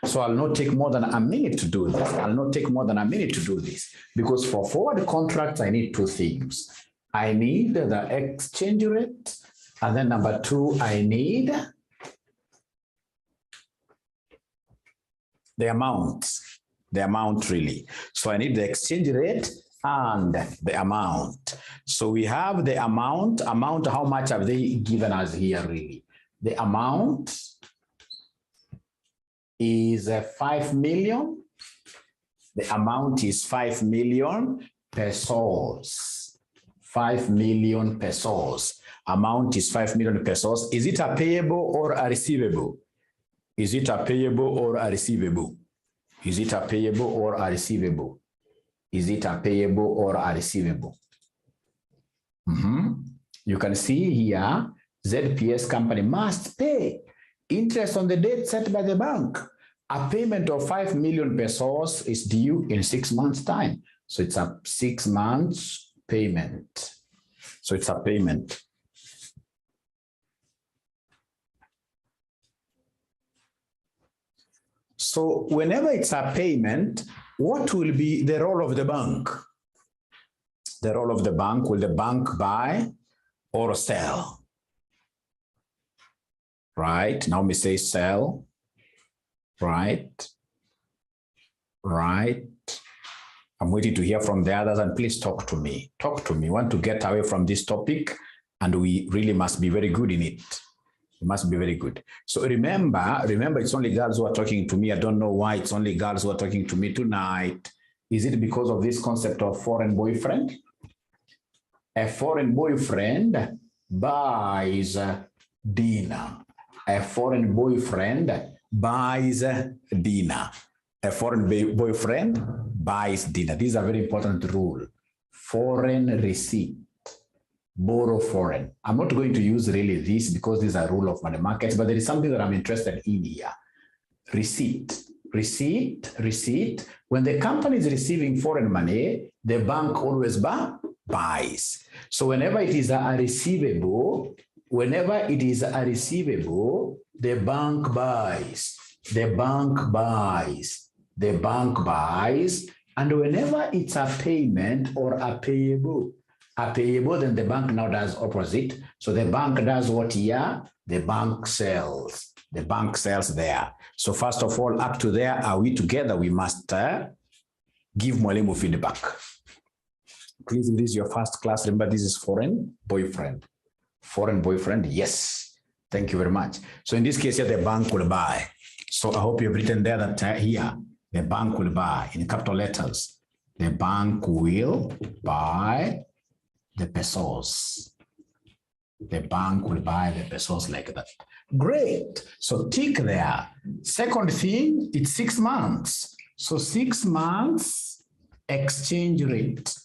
So I'll not take more than a minute to do this. I'll not take more than a minute to do this, because for forward contracts, I need two things. I need the exchange rate, and then number two, I need the amount really. So I need the exchange rate and the amount. So we have the amount, how much have they given us here really? The amount is 5 million. The amount is 5 million pesos. 5 million pesos. Amount is 5 million pesos. Is it a payable or a receivable? Is it a payable or a receivable? Is it a payable or a receivable? Is it a payable or a receivable? You can see here, ZPS company must pay interest on the date set by the bank. A payment of 5 million pesos is due in 6 months' time. So it's a 6 months payment. So it's a payment. So whenever it's a payment, what will be the role of the bank? The role of the bank, will the bank buy or sell? Right, now we say sell. Right. I'm waiting to hear from the others, and please talk to me. Talk to me. I want to get away from this topic, and we really must be very good in it. We must be very good. So remember, it's only girls who are talking to me. I don't know why it's only girls who are talking to me tonight. Is it because of this concept of foreign boyfriend? A foreign boyfriend buys dinner. A foreign boyfriend buys dinner. A foreign boyfriend buys dinner. This is a very important rule. Foreign receipt. Borrow foreign. I'm not going to use really this because this is a rule of money markets, but there is something that I'm interested in here. Receipt. When the company is receiving foreign money, the bank always buys. So whenever it is a receivable, the bank buys. And whenever it's a payment or a payable, then the bank now does opposite. So the bank does what here? The bank sells. The bank sells there. So first of all, up to there, are we together? We must give Mwalimu feedback. Please, if this is your first class, remember this is foreign boyfriend. Foreign boyfriend, yes. Thank you very much. So in this case here, the bank will buy. So I hope you've written there that here, the bank will buy in capital letters. The bank will buy the pesos. The bank will buy the pesos like that. Great. So tick there. Second thing, it's 6 months. So 6 months exchange rate.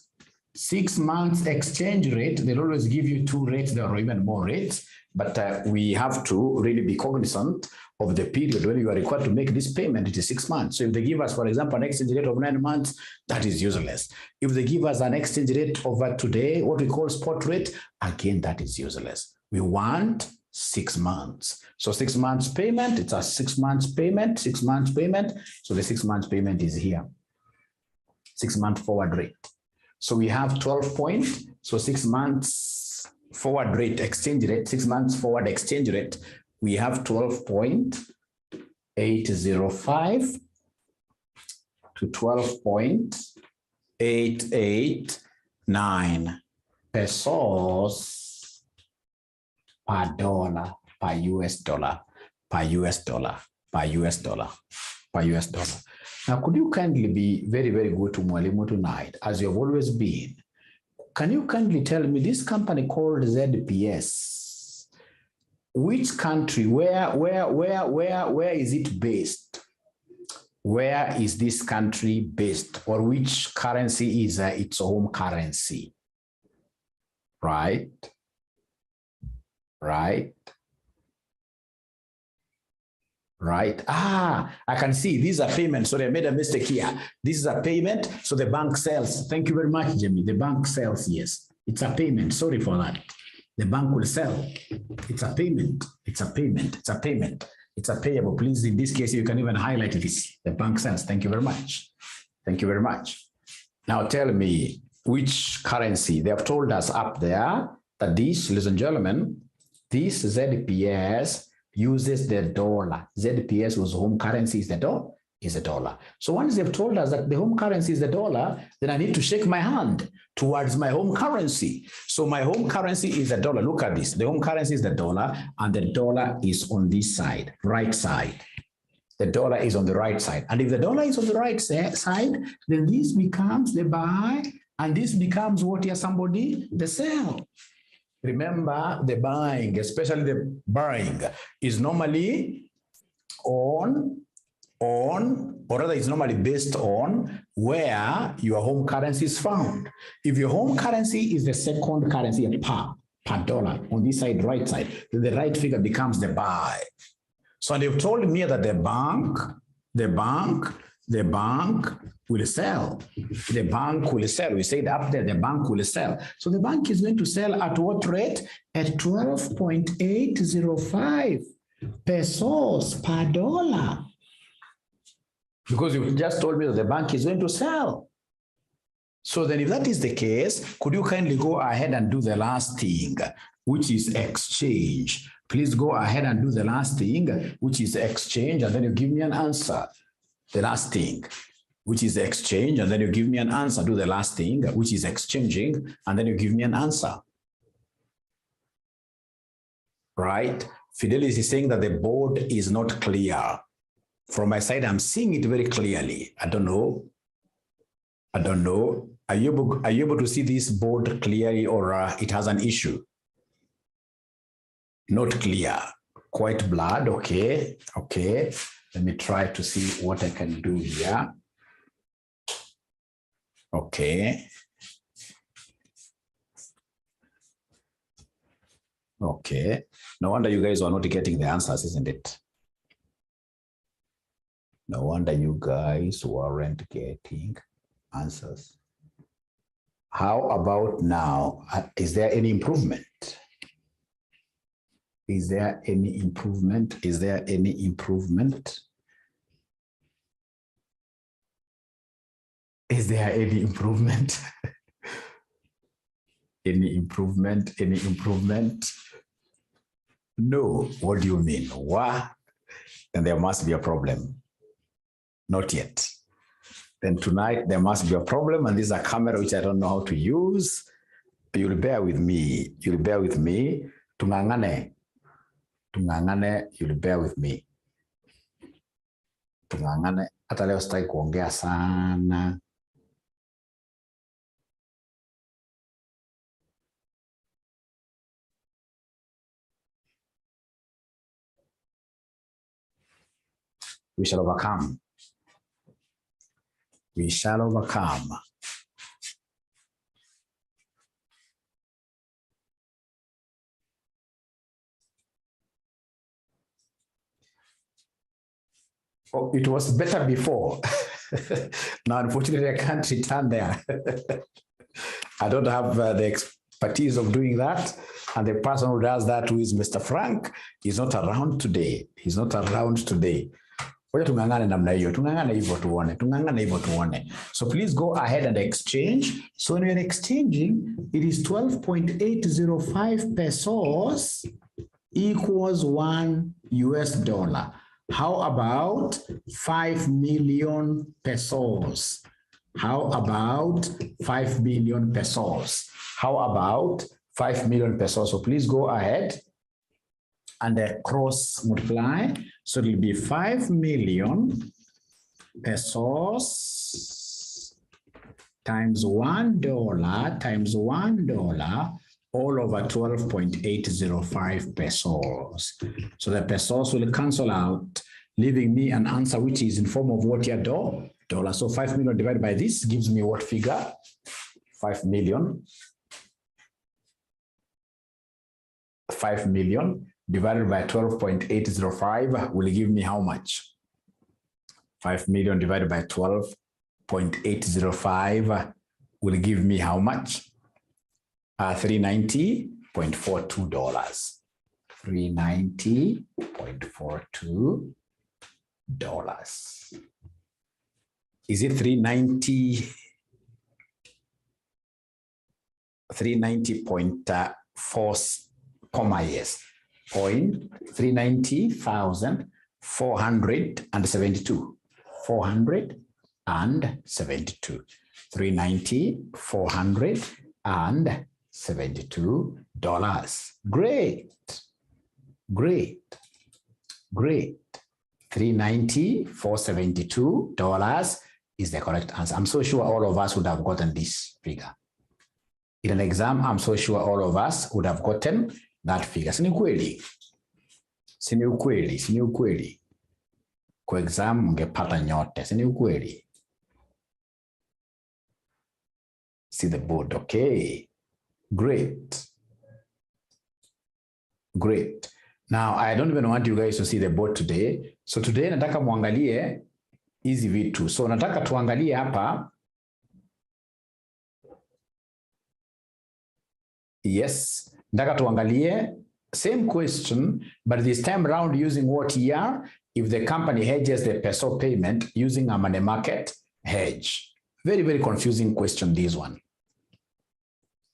6 months exchange rate. They'll always give you 2 rates. There are even more rates. But we have to really be cognizant of the period when you are required to make this payment. It is 6 months. So if they give us, for example, an exchange rate of 9 months, that is useless. If they give us an exchange rate over today, what we call spot rate, again, that is useless. We want 6 months. So 6 months payment, it's a 6 months payment, 6 months payment. So the 6 months payment is here. 6 month forward rate. So we have 12 points. So 6 months forward rate, exchange rate, 6 months forward exchange rate. We have 12.805 to 12.889 pesos per dollar, per US dollar, per US dollar, per US dollar, per US dollar. Now, could you kindly be very, very good to Mwalimu tonight, as you've always been? Can you kindly tell me this company called ZPS? Which country, where is it based? Where is this country based? Or which currency is its home currency? Right? I can see these are payments. Sorry, I made a mistake here. This is a payment. So the bank sells. Thank you very much, Jamie. The bank sells, yes. It's a payment. Sorry for that. The bank will sell. It's a payment. It's a payment. It's a payment. It's a payable. Please, in this case, you can even highlight this, the bank sales. Thank you very much. Thank you very much. Now tell me which currency. They have told us up there that this, ladies and gentlemen, this ZPS uses the dollar. ZPS, whose home currency is the dollar. So once they've told us that the home currency is the dollar, then I need to shake my hand towards my home currency. So my home currency is the dollar. Look at this. The home currency is the dollar, and the dollar is on this side, right side. The dollar is on the right side. And if the dollar is on the right side, then this becomes the buy, and this becomes what here, somebody? The sell. Remember, the buying, especially the buying, is normally or rather it's normally based on where your home currency is found. If your home currency is the second currency per dollar on this side, right side, then the right figure becomes the buy. So they've told me that the bank will sell. The bank will sell. We said up there, the bank will sell. So the bank is going to sell at what rate? At 12.805 pesos per dollar. Because you just told me that the bank is going to sell. So then if that is the case, could you kindly go ahead and do the last thing, which is exchange? Please go ahead and do the last thing, which is exchange, and then you give me an answer. The last thing, which is exchange, and then you give me an answer. Do the last thing, which is exchanging, and then you give me an answer. Right? Fidelis is saying that the board is not clear. From my side, I'm seeing it very clearly. I don't know. Are you able to see this board clearly, or it has an issue? Not clear. Quite blurred. Okay. Let me try to see what I can do here. Okay. No wonder you guys are not getting the answers, isn't it? No wonder you guys weren't getting answers. How about now? Is there any improvement? Is there any improvement? Is there any improvement? Is there any improvement? Any improvement? Any improvement? No. What do you mean? What? Then there must be a problem. Not yet. Then tonight there must be a problem, and this is a camera which I don't know how to use. You'll bear with me. You'll bear with me. Tungangane. You'll bear with me. Tungangane. Hata leo sitaki kuongea sana. We shall overcome. We shall overcome. Oh, it was better before. Now, unfortunately, I can't return there. I don't have the expertise of doing that. And the person who does that, who is Mr. Frank, is not around today. He's not around today. So please go ahead and exchange. So when you're exchanging, it is 12.805 pesos equals $1. How about 5 million pesos? How about 5 million pesos? How about 5 million pesos? So please go ahead and cross multiply. So it will be 5 million pesos times $1 all over 12.805 pesos. So the pesos will cancel out, leaving me an answer which is in form of what here, dollar. So 5 million divided by this gives me what figure? 5 million. 5 million divided by 12.805 will give me how much? 5 million divided by 12.805 will give me how much? $390.42. $390.42. Is it 390? 390.4, yes, 390,472. 472. 390,472. Great. Great. Great. $390,472 is the correct answer. I'm so sure all of us would have gotten this figure. In an exam, I'm so sure all of us would have gotten that figure. Sini ukweli. Sini ukweli. Sini ukweli. Kwa exam mngepata nyote. Sini ukweli. See the board, okay. Great. Great. Now, I don't even want you guys to see the board today. So today, nataka muangalie hizi vitu. So nataka tuangalie hapa. Yes, nataka tuangalie same question, but this time around using what here? If the company hedges the peso payment using a money market hedge. Very, very confusing question, this one.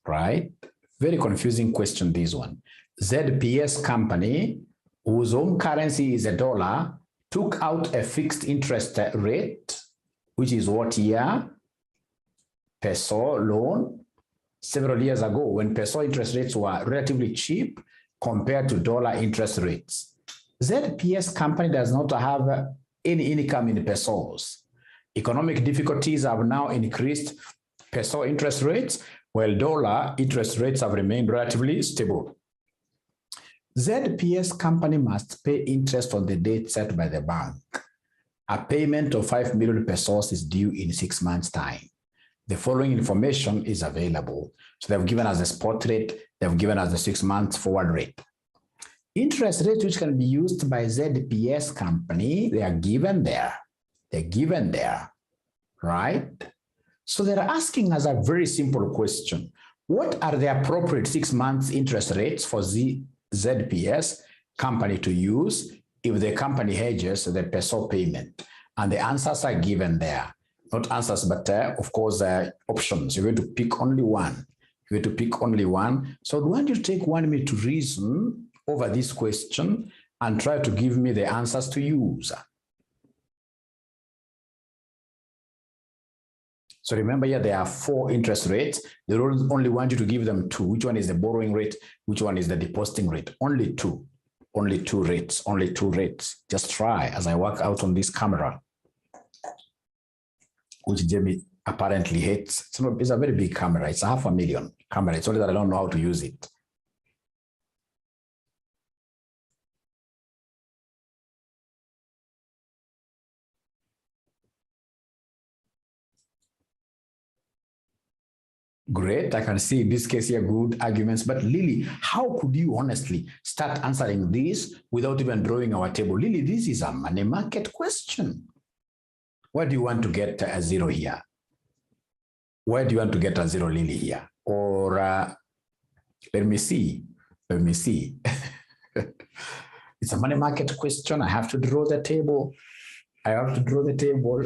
Right? Very confusing question, this one. ZPS company, whose own currency is a dollar, took out a fixed interest rate, which is what here? Peso loan. Several years ago, when peso interest rates were relatively cheap compared to dollar interest rates. ZPS company does not have any income in pesos. Economic difficulties have now increased peso interest rates, while dollar interest rates have remained relatively stable. ZPS company must pay interest on the date set by the bank. A payment of 5 million pesos is due in 6 months' time. The following information is available. So they've given us the spot rate, they've given us the 6 months forward rate. Interest rates which can be used by ZPS company, they are given there. They're given there, right? So they're asking us a very simple question. What are the appropriate 6 months interest rates for ZPS company to use if the company hedges the peso payment? And the answers are given there. Not answers, but of course, options. You're going to pick only one. You're going to pick only one. So I want you to take 1 minute to reason over this question and try to give me the answers to use. So remember here, there are 4 interest rates. They only want you to give them 2. Which one is the borrowing rate? Which one is the depositing rate? Only 2. Only 2 rates. Only 2 rates. Just try as I work out on this camera, which Jamie apparently hates. It's a very big camera. It's a 500,000 camera. It's only that I don't know how to use it. Great. I can see in this case here good arguments. But Lily, how could you honestly start answering this without even drawing our table? Lily, this is a money market question. Where do you want to get a 0 here? Where do you want to get a 0, Lily, here? Or let me see. Let me see. It's a money market question. I have to draw the table. I have to draw the table.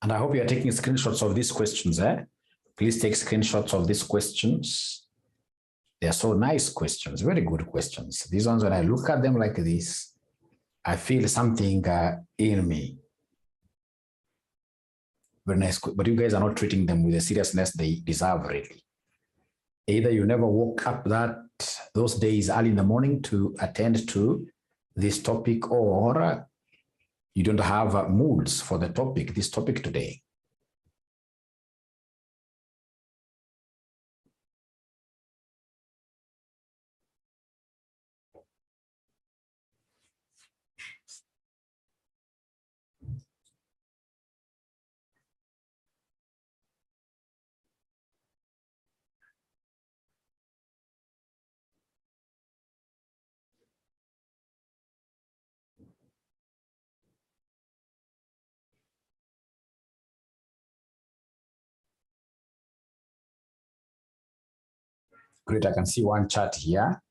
And I hope you are taking screenshots of these questions. Please take screenshots of these questions. They are so nice questions, very good questions. These ones, when I look at them like this, I feel something in me. Very nice, but you guys are not treating them with the seriousness they deserve, really. Either you never woke up those days early in the morning to attend to this topic, or you don't have moods for this topic today. Great, I can see one chat here.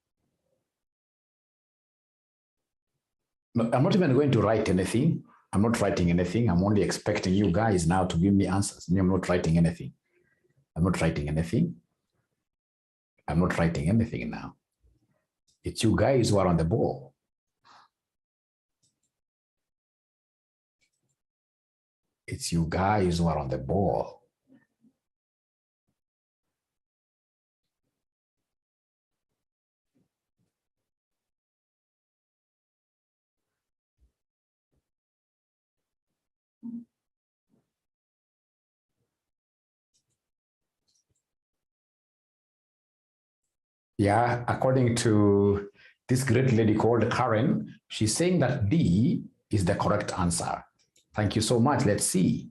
No, I'm not even going to write anything. I'm not writing anything. I'm only expecting you guys now to give me answers. I'm not writing anything. I'm not writing anything. I'm not writing anything now. It's you guys who are on the ball. It's you guys who are on the ball. Yeah, according to this great lady called Karen, she's saying that D is the correct answer. Thank you so much. Let's see.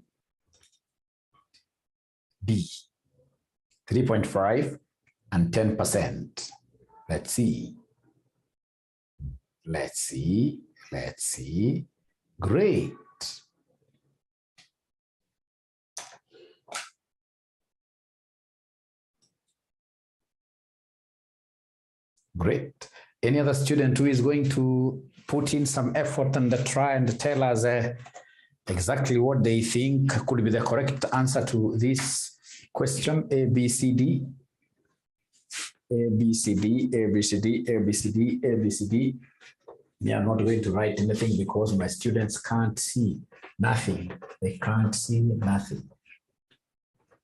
D, 3.5 and 10%. Let's see. Let's see. Let's see. Great. Great. Any other student who is going to put in some effort and try and tell us exactly what they think could be the correct answer to this question? A, B, C, D. A, B, C, D, A, B, C, D, A, B, C, D, A, B, C, D. Me, I'm not going to write anything because my students can't see nothing. They can't see nothing.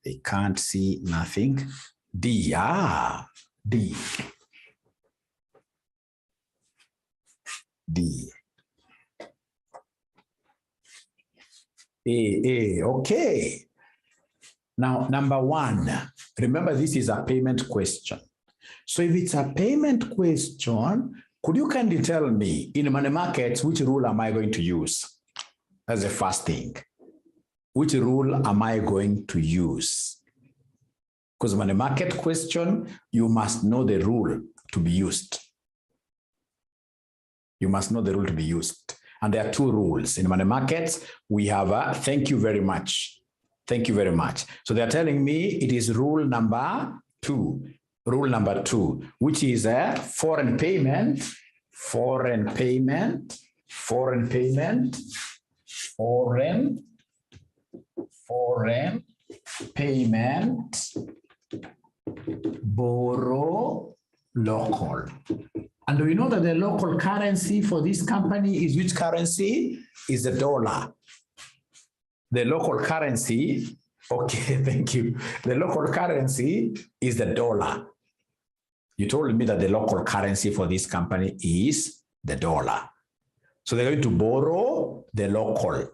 They can't see nothing. D, D. D. A, okay. Now, number one, remember this is a payment question. So if it's a payment question, could you kindly tell me in money markets, which rule am I going to use? That's the first thing. Which rule am I going to use? Because money market question, you must know the rule to be used. You must know the rule to be used. And there are two rules. In money markets, we have a thank you very much. Thank you very much. So they're telling me it is rule number 2. Rule number 2, which is a foreign payment, foreign payment, foreign payment, foreign payment, borrow local. And we know that the local currency for this company is which currency? Is the dollar. The local currency, okay, thank you. The local currency is the dollar. You told me that the local currency for this company is the dollar. So they're going to borrow the local,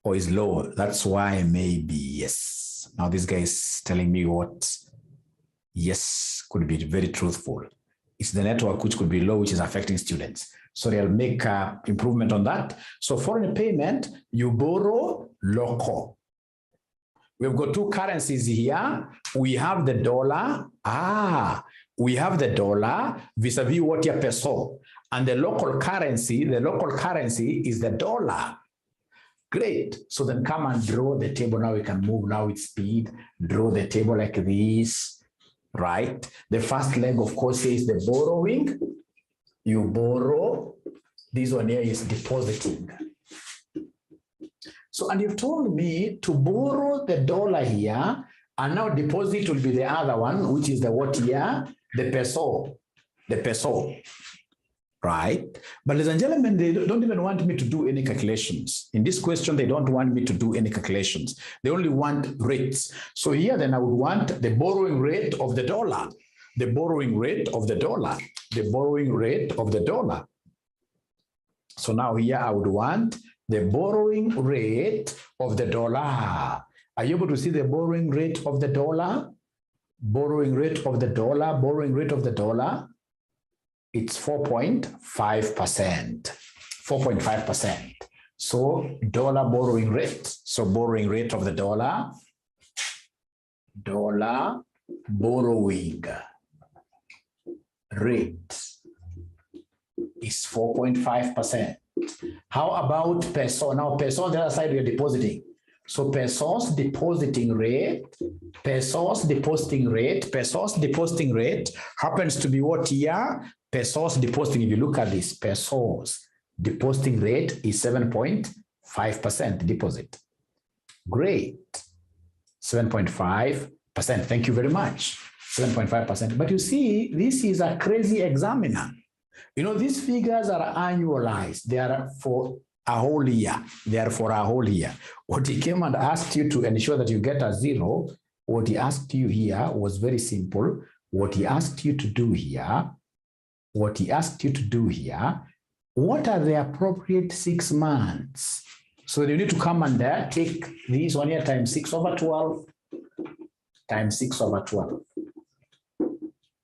or is low. That's why maybe yes. Now this guy is telling me what yes could be very truthful. It's the network which could be low, which is affecting students. Sorry, I'll make improvement on that. So foreign payment, you borrow local. We've got two currencies here. We have the dollar. We have the dollar vis-a-vis what your peso. And the local currency is the dollar. Great. So then come and draw the table. Now we can move now with speed. Draw the table like this. Right? The first leg, of course, is the borrowing. You borrow. This one here is depositing. So, and you've told me to borrow the dollar here, and now deposit will be the other one, which is the what here? The peso. The peso. Right? But ladies and gentlemen, they don't even want me to do any calculations. In this question, they don't want me to do any calculations. They only want rates. So here then I would want the borrowing rate of the dollar. The borrowing rate of the dollar. The borrowing rate of the dollar. So now here I would want the borrowing rate of the dollar. Are you able to see the borrowing rate of the dollar? Borrowing rate of the dollar, borrowing rate of the dollar. It's 4.5%. 4.5%. So dollar borrowing rate. So borrowing rate of the dollar. Dollar borrowing rate is 4.5%. How about peso? Now peso on the other side we are depositing. So pesos depositing rate, pesos depositing rate, pesos depositing rate happens to be what here? Pesos depositing, if you look at this, pesos depositing rate is 7.5% deposit. Great. 7.5%. Thank you very much. 7.5%. But you see, this is a crazy examiner. You know, these figures are annualized. They are for a whole year. They are for a whole year. What he came and asked you to ensure that you get a zero, what he asked you here was very simple. What he asked you to do here, what are the appropriate 6 months? So you need to come and take this one here times 6/12, times 6/12.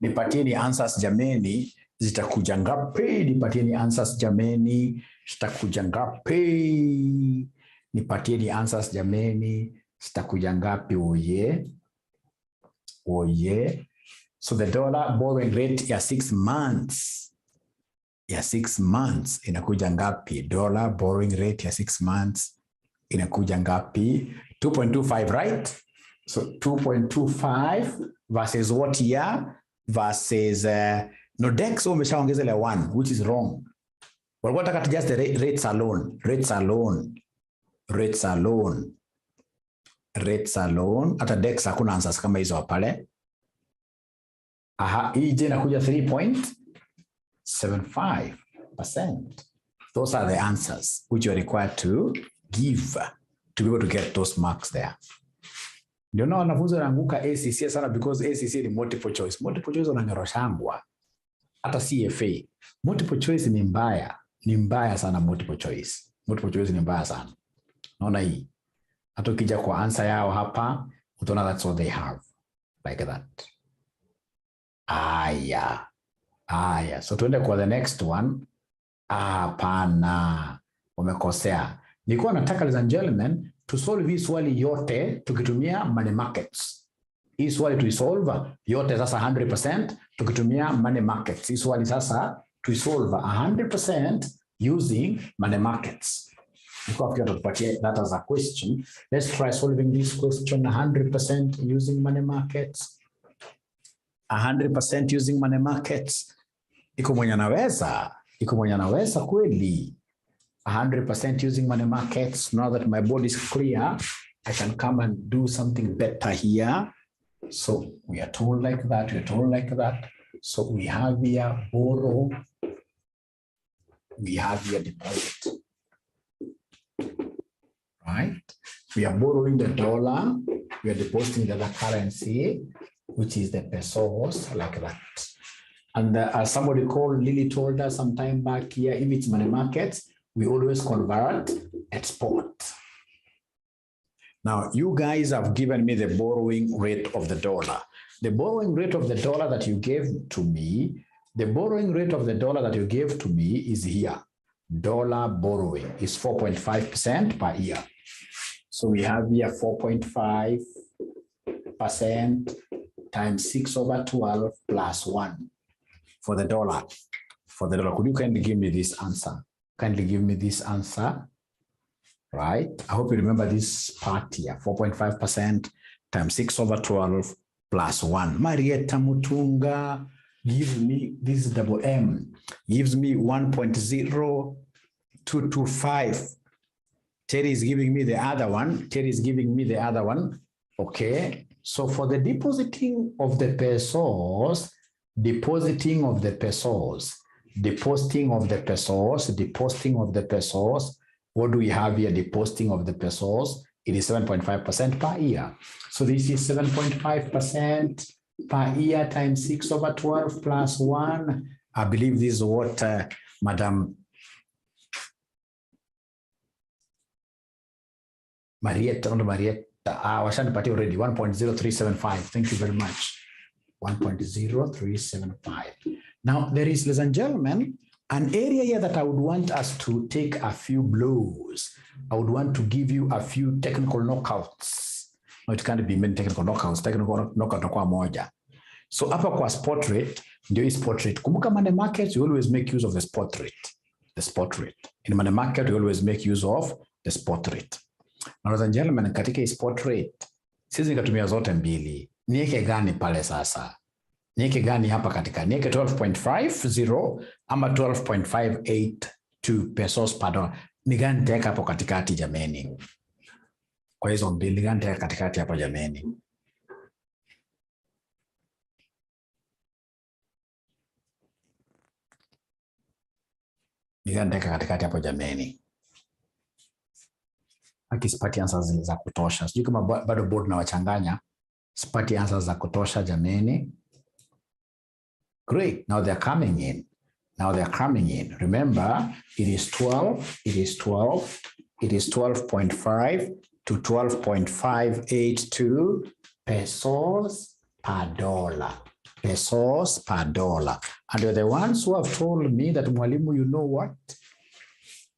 Nipatieni answers jameni, zitakuja ngapi? Nipatieni answers jameni, zitakuja ngapi? Nipatieni answers jameni, zitakuja ngapi? Oye. Oye. So the dollar borrowing rate ya 6 months. Ya 6 months inakuja ngapi? Dollar borrowing rate ya 6 months inakuja ngapi? 2.25, right? So 2.25 versus what here? Versus no dex umeshaongezele 1, which is wrong. Well, what about just the rates alone? Rates alone. Hata dex hakuna answers kama hizo pale. Aha, hii inakuja 3.75%. Those are the answers which you are required to give to be able to get those marks there. Ndio na wanafunzi wanaanguka ACC sana because ACC ni multiple choice. Multiple choice wanangaroshangwa. Hata CFA. Multiple choice ni mbaya. Ni mbaya sana multiple choice. Multiple choice ni mbaya sana. Naona hii. Hata ukija kwa answer yao hapa, utaona that's what they have. Like that. Aya. So tuende kwa the next one. Hapana. Umekosea. Nilikuwa nataka, ladies and gentlemen, to solve hii swali yote tukitumia money markets. Hii swali tuisolve yote sasa 100% tukitumia money markets. Hii swali sasa tuisolve 100% using money markets. That as a question. Let's try solving this question 100% using money markets. 100% using money markets. Iko mwenye anaweza kweli. 100% using money markets. Now that my board is clear, I can come and do something better here. So we are told like that. So we have here borrow. We have here deposit. Right? We are borrowing the dollar. We are depositing the other currency, which is the pesos, like that. And as somebody called Lily told us some time back here, if it's money markets, we always convert at spot. Now, you guys have given me the borrowing rate of the dollar. The borrowing rate of the dollar that you gave to me, is here. Dollar borrowing is 4.5% per year. So we have here 4.5% times 6/12 plus 1 for the dollar. Could you kindly give me this answer? Right? I hope you remember this part here. 4.5% times 6/12 plus 1. Marietta Mutunga gives me this double M. Gives me 1.0225 Terry is giving me the other one. Terry is giving me the other one. Okay. So for the depositing of the pesos, depositing of the pesos, what do we have here? Depositing of the pesos. It is 7.5% per year. So this is 7.5% per year times 6/12 plus 1. I believe this is what Madam Marietta, Washanipati already, 1.0375. Thank you very much. 1.0375. Now, there is, ladies and gentlemen, an area here that I would want us to take a few blows. I would want to give you a few technical knockouts. No, it can't be many technical knockouts. Technical knockout kwa moja. So hapa kwa spot rate, ndio is spot rate. Kumbuka money markets, you always make use of the spot rate. The spot rate. In money market, you always make use of the spot rate. Now, ladies and gentlemen, katika spot rate, sisi nikatumia zote mbili. Nieke gani pale sasa? Nieke gani hapa katika? Nieke 12.50 ama 12.582 pesos per dollar. Ni gani nitaweka hapo katikati jameni? Kwa hizo mbili, ni gani nitaweka katikati hapo jameni? Ni gani nitaweka katikati hapo jameni? Akisipati answers za kutosha. Sijui kama bado board na wachanganya. Sipati answers za kutosha jameni. Great. Now they're coming in. Remember, it is 12.5 to 12.582 pesos per dollar. And you're the ones who have told me that, Mwalimu, you know what?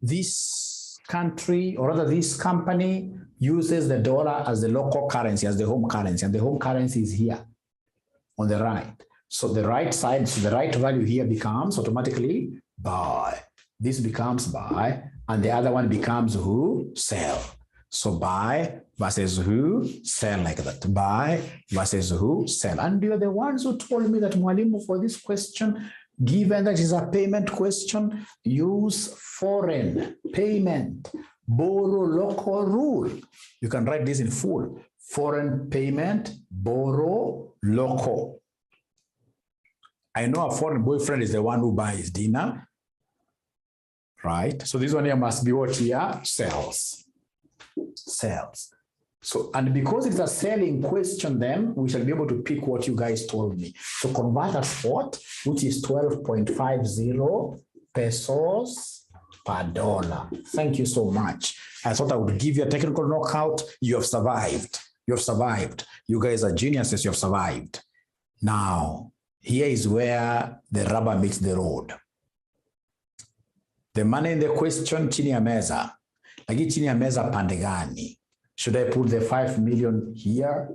This country, or rather this company, uses the dollar as the local currency, as the home currency, and the home currency is here on the right. So the right side, so the right value here becomes automatically buy. This becomes buy, and the other one becomes who? Sell. So buy versus who? Sell, like that. Buy versus who? Sell. And you're the ones who told me that, Mwalimu, for this question, given that is a payment question, use foreign payment, borrow local rule. You can write this in full. Foreign payment, borrow local. I know a foreign boyfriend is the one who buys dinner, right? So this one here must be what here? Sells. So, and because it's a selling question, then we shall be able to pick what you guys told me. So convert a spot, which is 12.50 pesos per dollar. Thank you so much. I thought I would give you a technical knockout. You have survived. You guys are geniuses. You have survived. Now, here is where the rubber meets the road. The money in the question, chini ya meza. Lagi chini ya meza pande gani? Should I put the 5 million here?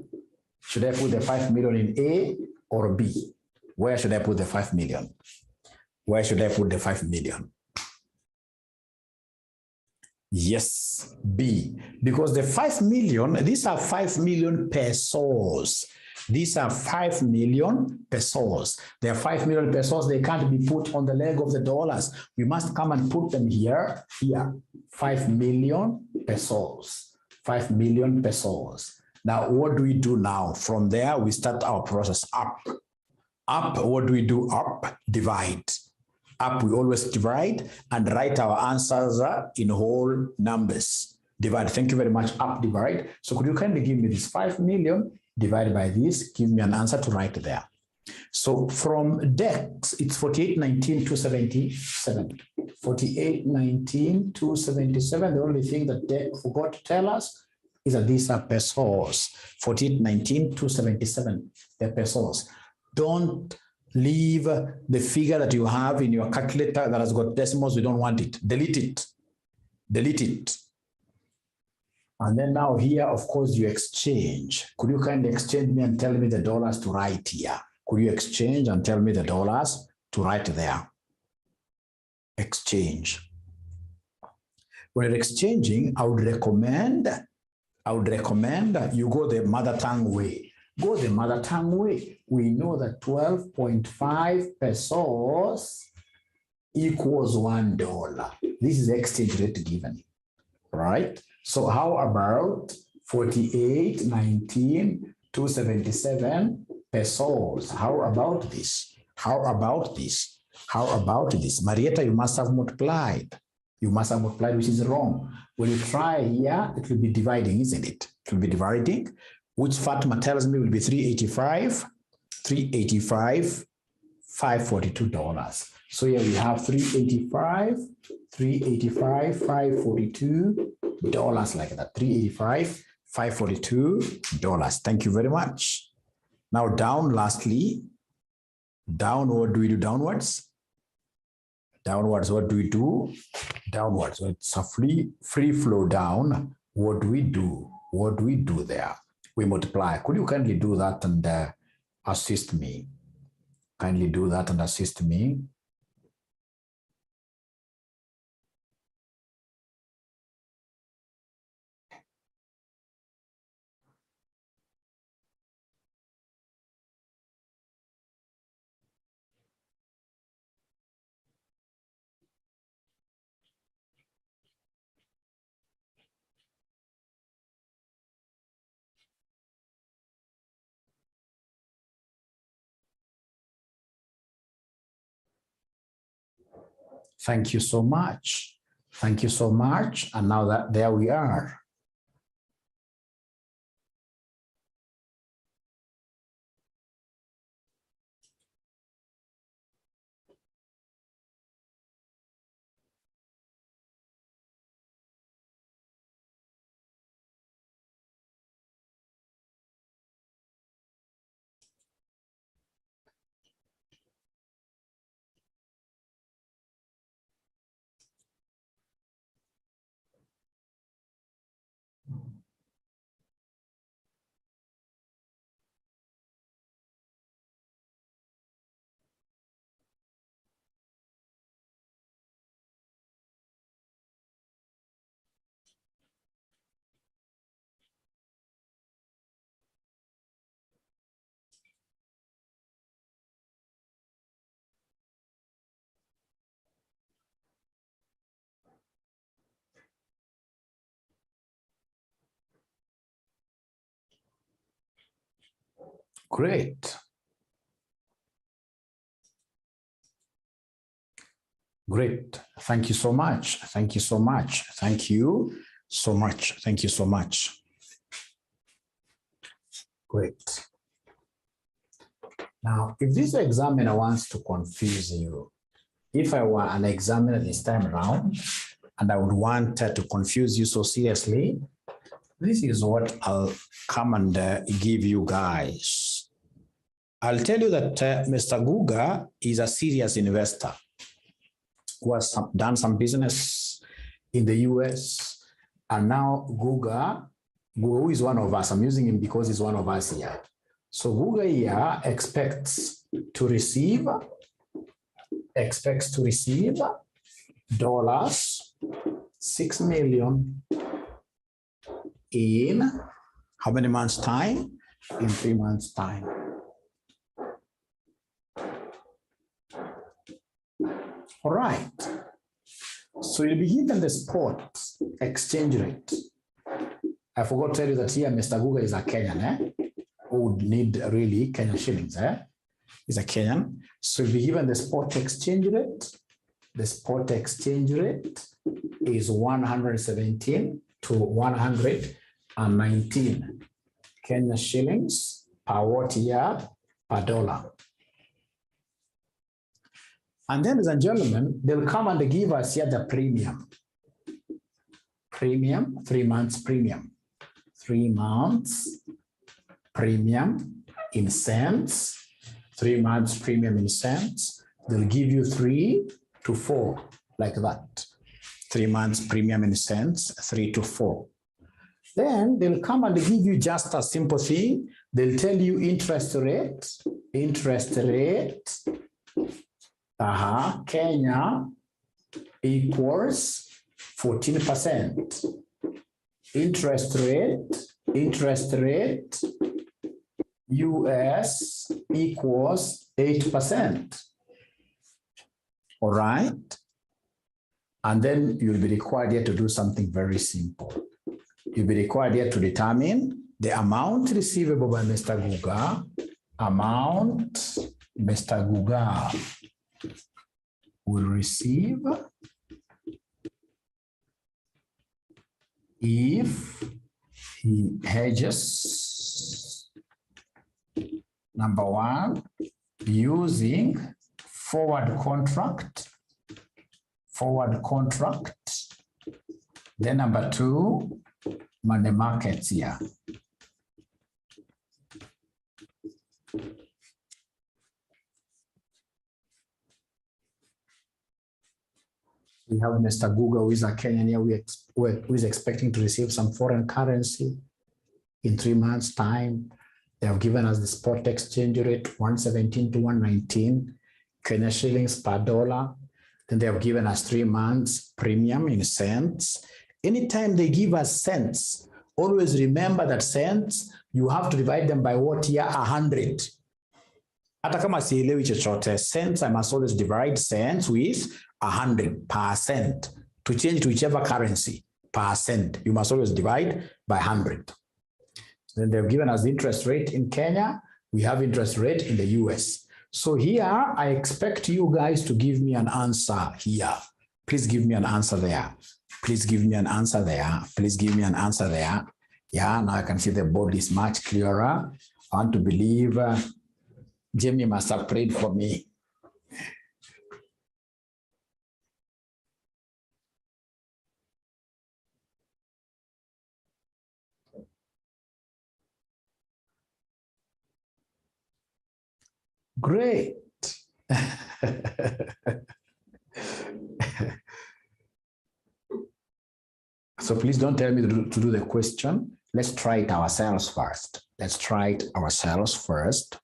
Should I put the 5 million in A or B? Where should I put the 5 million? Where should I put the 5 million? Yes, B. Because the 5 million, these are 5 million pesos. These are 5 million pesos. They are 5 million pesos. They can't be put on the leg of the dollars. We must come and put them here. 5 million pesos. 5 million pesos. Now, what do we do now? From there, we start our process up. Up, what do we do? Up, divide. Up, we always divide and write our answers in whole numbers. Divide. Thank you very much. Up, divide. So could you kindly give me this 5 million divided by this? Give me an answer to write there. So from DEX, it's 4819,277. 4819,277. The only thing that DEX forgot to tell us is that these are pesos. 4819,277. They're pesos. Don't leave the figure that you have in your calculator that has got decimals. We don't want it. Delete it. Delete it. And then now here, of course, you exchange. Could you kindly exchange me and tell me the dollars to write here? Could you exchange and tell me the dollars to write there? Exchange. When you're exchanging, I would recommend you go the mother tongue way. Go the mother tongue way. We know that 12.5 pesos equals $1. This is the exchange rate given. right? So how about 48,19,277 pesos? How about this? How about this? How about this? Marietta, you must have multiplied. You must have multiplied, which is wrong. When you try here, it will be dividing, isn't it? It will be dividing, which Fatima tells me will be 385, $542. So here we have 385, $542, like that. 385, $542. Thank you very much. Now down, lastly, down, what do we do downwards? Downwards, what do we do? Downwards, so it's a free flow down. What do we do? What do we do there? We multiply. Could you kindly do that and assist me? Kindly do that and assist me. Thank you so much. Thank you so much. And now that there we are. Great. Great. Thank you so much. Thank you so much. Thank you so much. Thank you so much. Great. Now, if this examiner wants to confuse you, if I were an examiner this time around, and I would want to confuse you so seriously, this is what I'll come and give you guys. I'll tell you that Mr. Guga is a serious investor who has done some business in the US. And now Guga, who is one of us, I'm using him because he's one of us here. So Guga here expects to receive dollars 6 million in how many months' time? In 3 months' time. All right. So you'll be given the spot exchange rate. I forgot to tell you that here Mr. Guga is a Kenyan, who would need really Kenyan shillings. He's a Kenyan. So you'll be given the spot exchange rate. The spot exchange rate is 117 to 119 Kenya shillings per watt year per dollar. And then, ladies and gentlemen, they'll come and give us here the premium. Premium, 3 months premium. 3 months premium in cents. 3 months premium in cents. They'll give you 3 to 4, like that. 3 months premium in cents, 3 to 4. Then they'll come and give you just a simple thing. They'll tell you interest rate, Kenya equals 14%. Interest rate, US equals 8%. All right. And then you'll be required here to do something very simple. You'll be required here to determine the amount receivable by Mr. Guga, amount Mr. Guga will receive if he hedges, number one, using forward contract. Then number two, money markets here. We have Mr. Guga, who is a Kenyan here, who is expecting to receive some foreign currency in 3 months' time. They have given us the spot exchange rate, 117 to 119 Kenya shillings per dollar. Then they have given us 3 months premium in cents. Anytime they give us cents, always remember that cents, you have to divide them by what here? 100. Hata kama sielewi chochote, cents, I must always divide cents with 100% to change to whichever currency, percent. You must always divide by 100. Then they've given us the interest rate in Kenya. We have interest rate in the US. So here, I expect you guys to give me an answer here. Please give me an answer there. Please give me an answer there. Please give me an answer there. Yeah, now I can see the board is much clearer. I want to believe Jamie must have prayed for me. Great. So please don't tell me to do the question. Let's try it ourselves first. Let's try it ourselves first.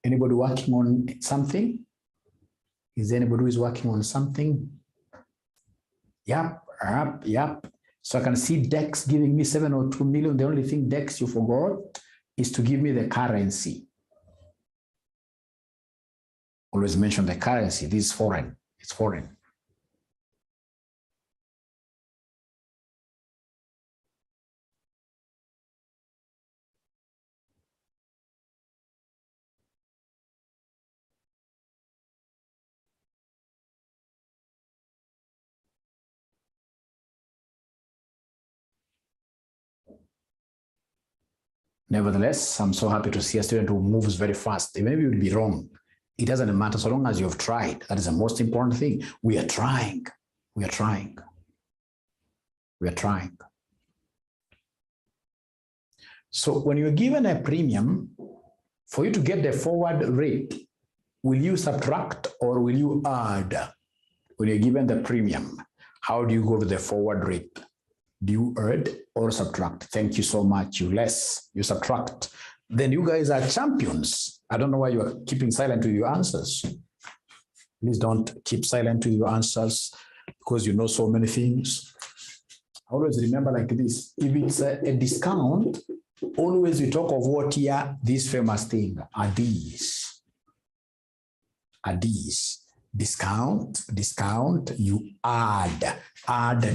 Anybody working on something? Is there anybody who is working on something? Yep. So I can see Dex giving me 702 million. The only thing, Dex, you forgot is to give me the currency. Always mention the currency. This is foreign. It's foreign. Nevertheless, I'm so happy to see a student who moves very fast. Maybe you'll be wrong. It doesn't matter so long as you've tried. That is the most important thing. We are trying. We are trying. We are trying. So when you're given a premium, for you to get the forward rate, will you subtract or will you add? When you're given the premium, how do you go to the forward rate? Do you add or subtract? Thank you so much. You less, you subtract. Then you guys are champions. I don't know why you are keeping silent with your answers. Please don't keep silent with your answers because you know so many things. Always remember like this. If it's a discount, always we talk of what here, this famous thing, are these. Are these. Discount, you add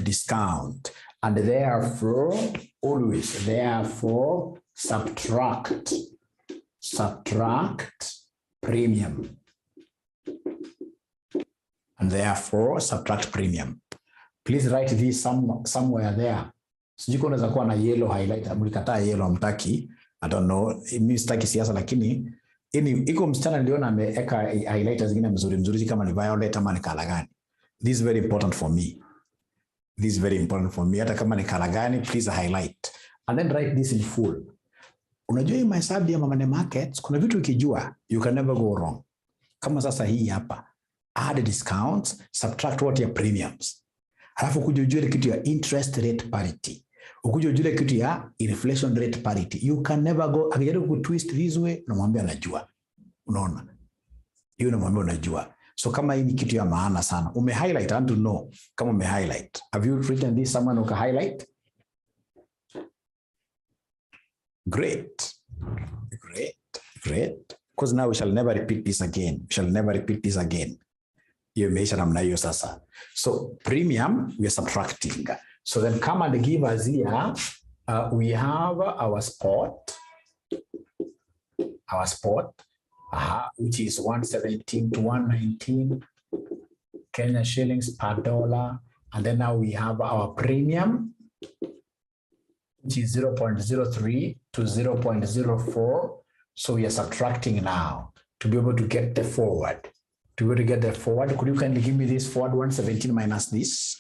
discount. And therefore, always, therefore, subtract premium. And therefore, subtract premium. Please write this somewhere there. Sijui kuna za kuwa na yellow highlighter, mlikataa yellow amtaki. I don't know, mimi sitaki siasa lakini iko msichana niliona ameweka highlighter zingine mzuri kama ni violet ama ni color gani. This is very important for me. This is very important for me. Hata kama ni color gani, please highlight. And then write this in full. Unajua hii mahesabu ya money markets, kuna vitu ukijua, you can never go wrong. Kama sasa hii hapa, add discounts, subtract what your premiums. Halafu kuja ujue kitu ya interest rate parity. Ukuja ujue kitu ya inflation rate parity. You can never go, akijaribu kutwist this way, unamwambia anajua. Unaona? Hiyo unamwambia unajua. So kama hii ni kitu ya maana sana. Ume-highlight, I want to know kama ume-highlight. Have you written this someone who can highlight? Great. Because now we shall never repeat this again. Hiyo imeisha namna hiyo sasa. So premium, we are subtracting. So then come and give us here, we have our spot, which is 117 to 119 Kenya shillings per dollar. And then now we have our premium, which is 0.03 to 0.04. So we are subtracting now to be able to get the forward. To be able to get the forward, could you kindly give me this forward 117 minus this?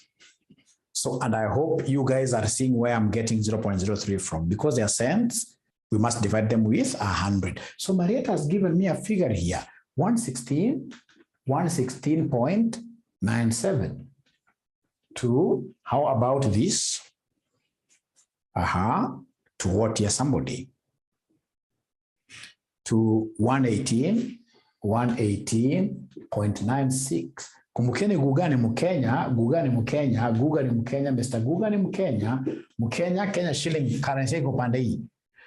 So, and I hope you guys are seeing where I'm getting 0.03 from. Because they are cents, we must divide them with 100. So Marietta has given me a figure here, 116.97 to, how about this? To what here, somebody? To 118.96. Kumbukeni Guga ni Mkenya, Mr. Guga ni Mkenya, Kenya shilling currency iko pande hii.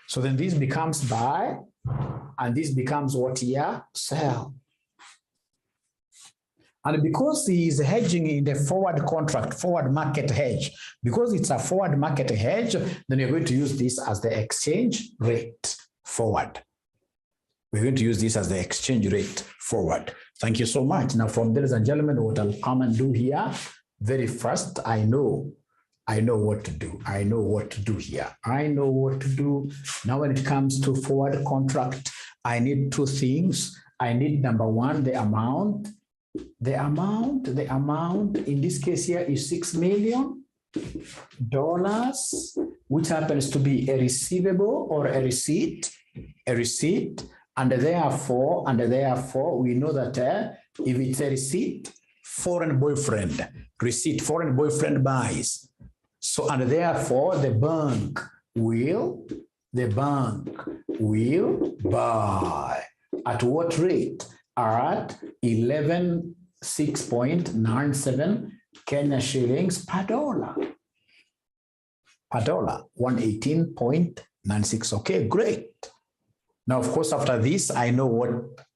So then this becomes buy, and this becomes what here? Sell. And because he is hedging in the forward contract, forward market hedge, because it's a forward market hedge, then you're going to use this as the exchange rate forward. We're going to use this as the exchange rate forward. Thank you so much. Now, from ladies and gentlemen, what I'll come and do here, very first, I know what to do. I know what to do here. I know what to do. Now, when it comes to forward contract, I need two things. I need number one, the amount. The amount in this case here is $6 million, which happens to be a receivable or a receipt. And therefore, we know that if it's a receipt, foreign boyfriend buys. So, and therefore, the bank will buy. At what rate? At 11.697 Kenya shillings per dollar. 118.96. Okay, great. Now, of course, after this, I know what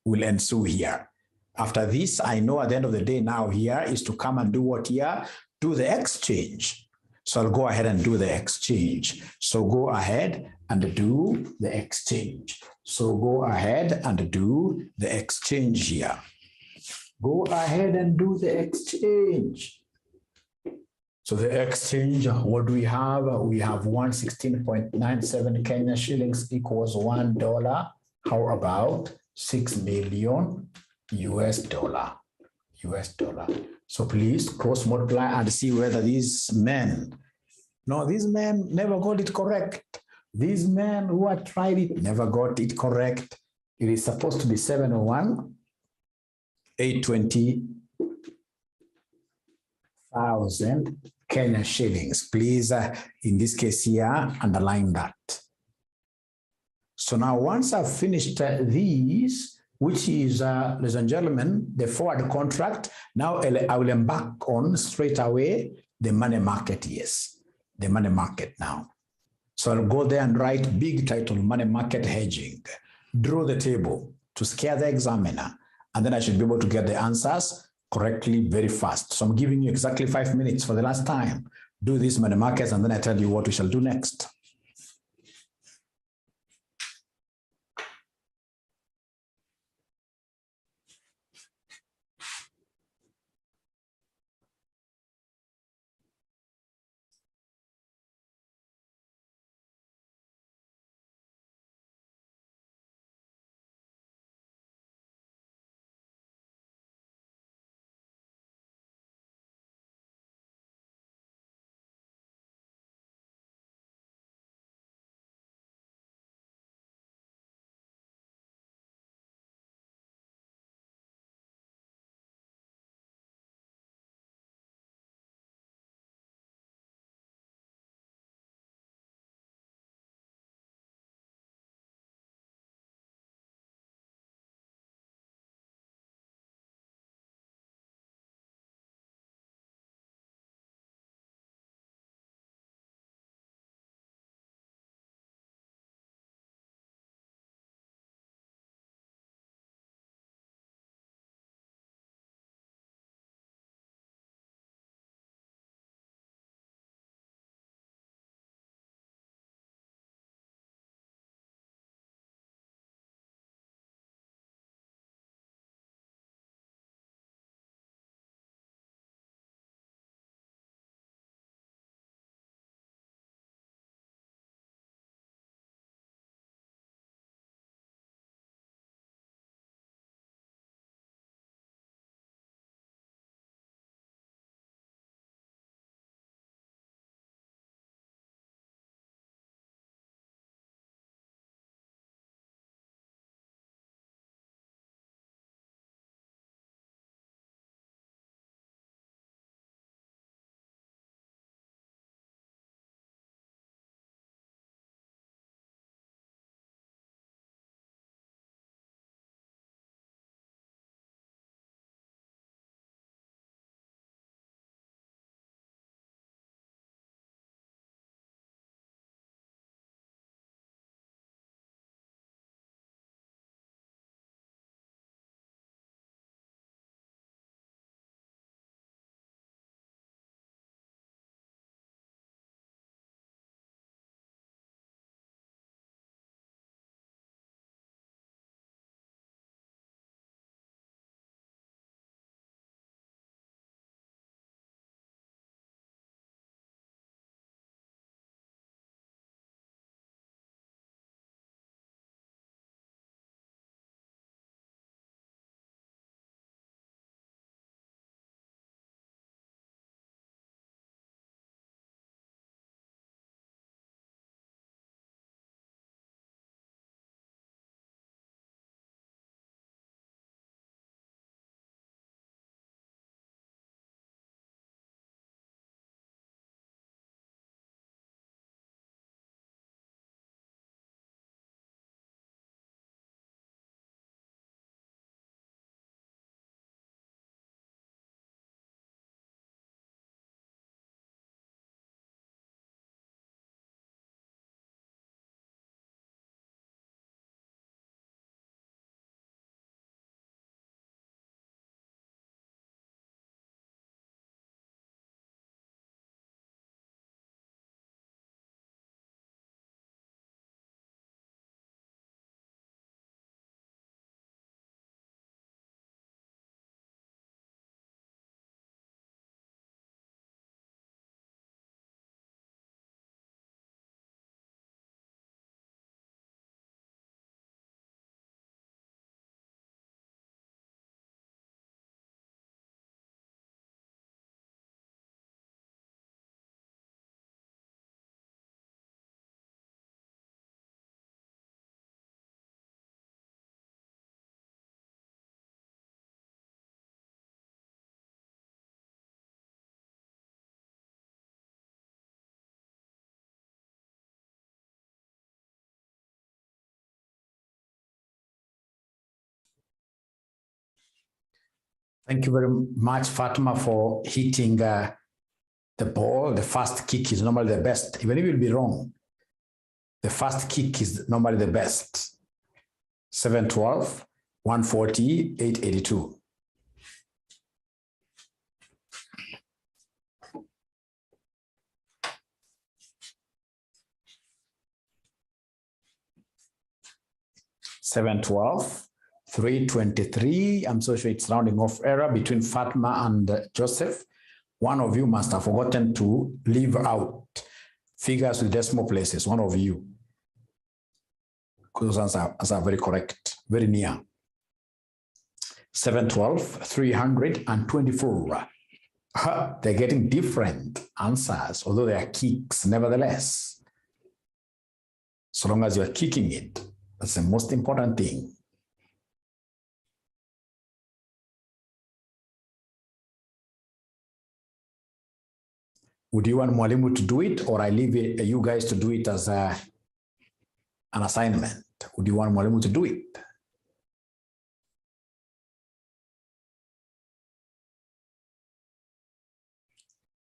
will ensue here. After this, I know at the end of the day now here is to come and do what here? Do the exchange. So I'll go ahead and do the exchange. So go ahead and do the exchange. So go ahead and do the exchange here. Go ahead and do the exchange. So the exchange, what do we have? We have 116.97 Kenya shillings equals $1. How about 6 million US dollar? So please cross multiply and see whether these men never got it correct. These men who had tried it never got it correct. It is supposed to be 701,820,000 Kenya shillings. Please, in this case here, underline that. So now once I've finished these, which is, ladies and gentlemen, the forward contract, now I will embark on straight away the money market, yes, the money market now. So I'll go there and write big title, money market hedging, draw the table to scare the examiner, and then I should be able to get the answers correctly very fast. So I'm giving you exactly 5 minutes for the last time. Do these money markets, and then I tell you what we shall do next. Thank you very much, Fatima, for hitting the ball. The first kick is normally the best, even if you'll be wrong. The first kick is normally the best. 712, 140, 882. $712, $323. I'm so sure it's rounding off error between Fatma and Joseph. One of you must have forgotten to leave out figures with decimal places. One of you. Those answers are very correct, very near. 712, 324. They're getting different answers, although they are kicks nevertheless. So long as you're kicking it, that's the most important thing. Would you want Mwalimu to do it, or I leave it, you guys to do it as an assignment? Would you want Mwalimu to do it?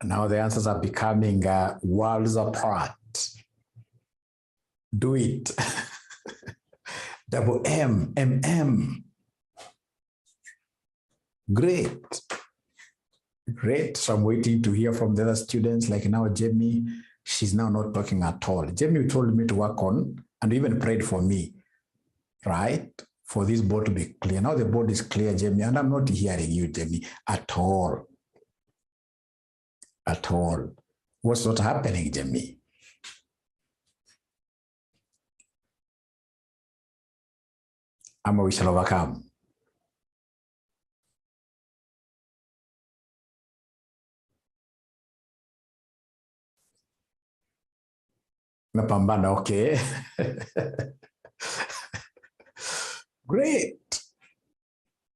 Now the answers are becoming worlds apart. Do it. Double M, MM. Great. Great. So I'm waiting to hear from the other students. Like now, Jamie, she's now not talking at all. Jamie told me to work on and even prayed for me, right? For this board to be clear. Now the board is clear, Jamie, and I'm not hearing you, Jamie, at all. At all. What's not happening, Jamie? Ama we shall overcome. Napambana, okay. Great.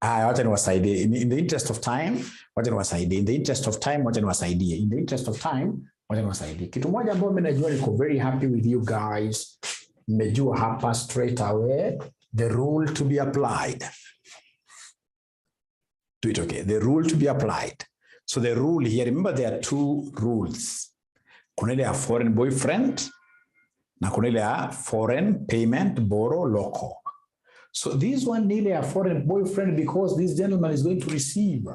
Wacha niwasaidie. In the interest of time, wacha niwasaidie. In the interest of time, wacha niwasaidie. In the interest of time, wacha niwasaidie. Kitu moja ambayo mimi najua niko very happy with you guys. Nimejua hapa straight away the rule to be applied. Do it, okay. The rule to be applied. So the rule here, remember there are two rules. Kuna ile ya foreign boyfriend na kuna ile ya foreign payment borrow local. So this one nearly a foreign boyfriend because this gentleman is going to receive.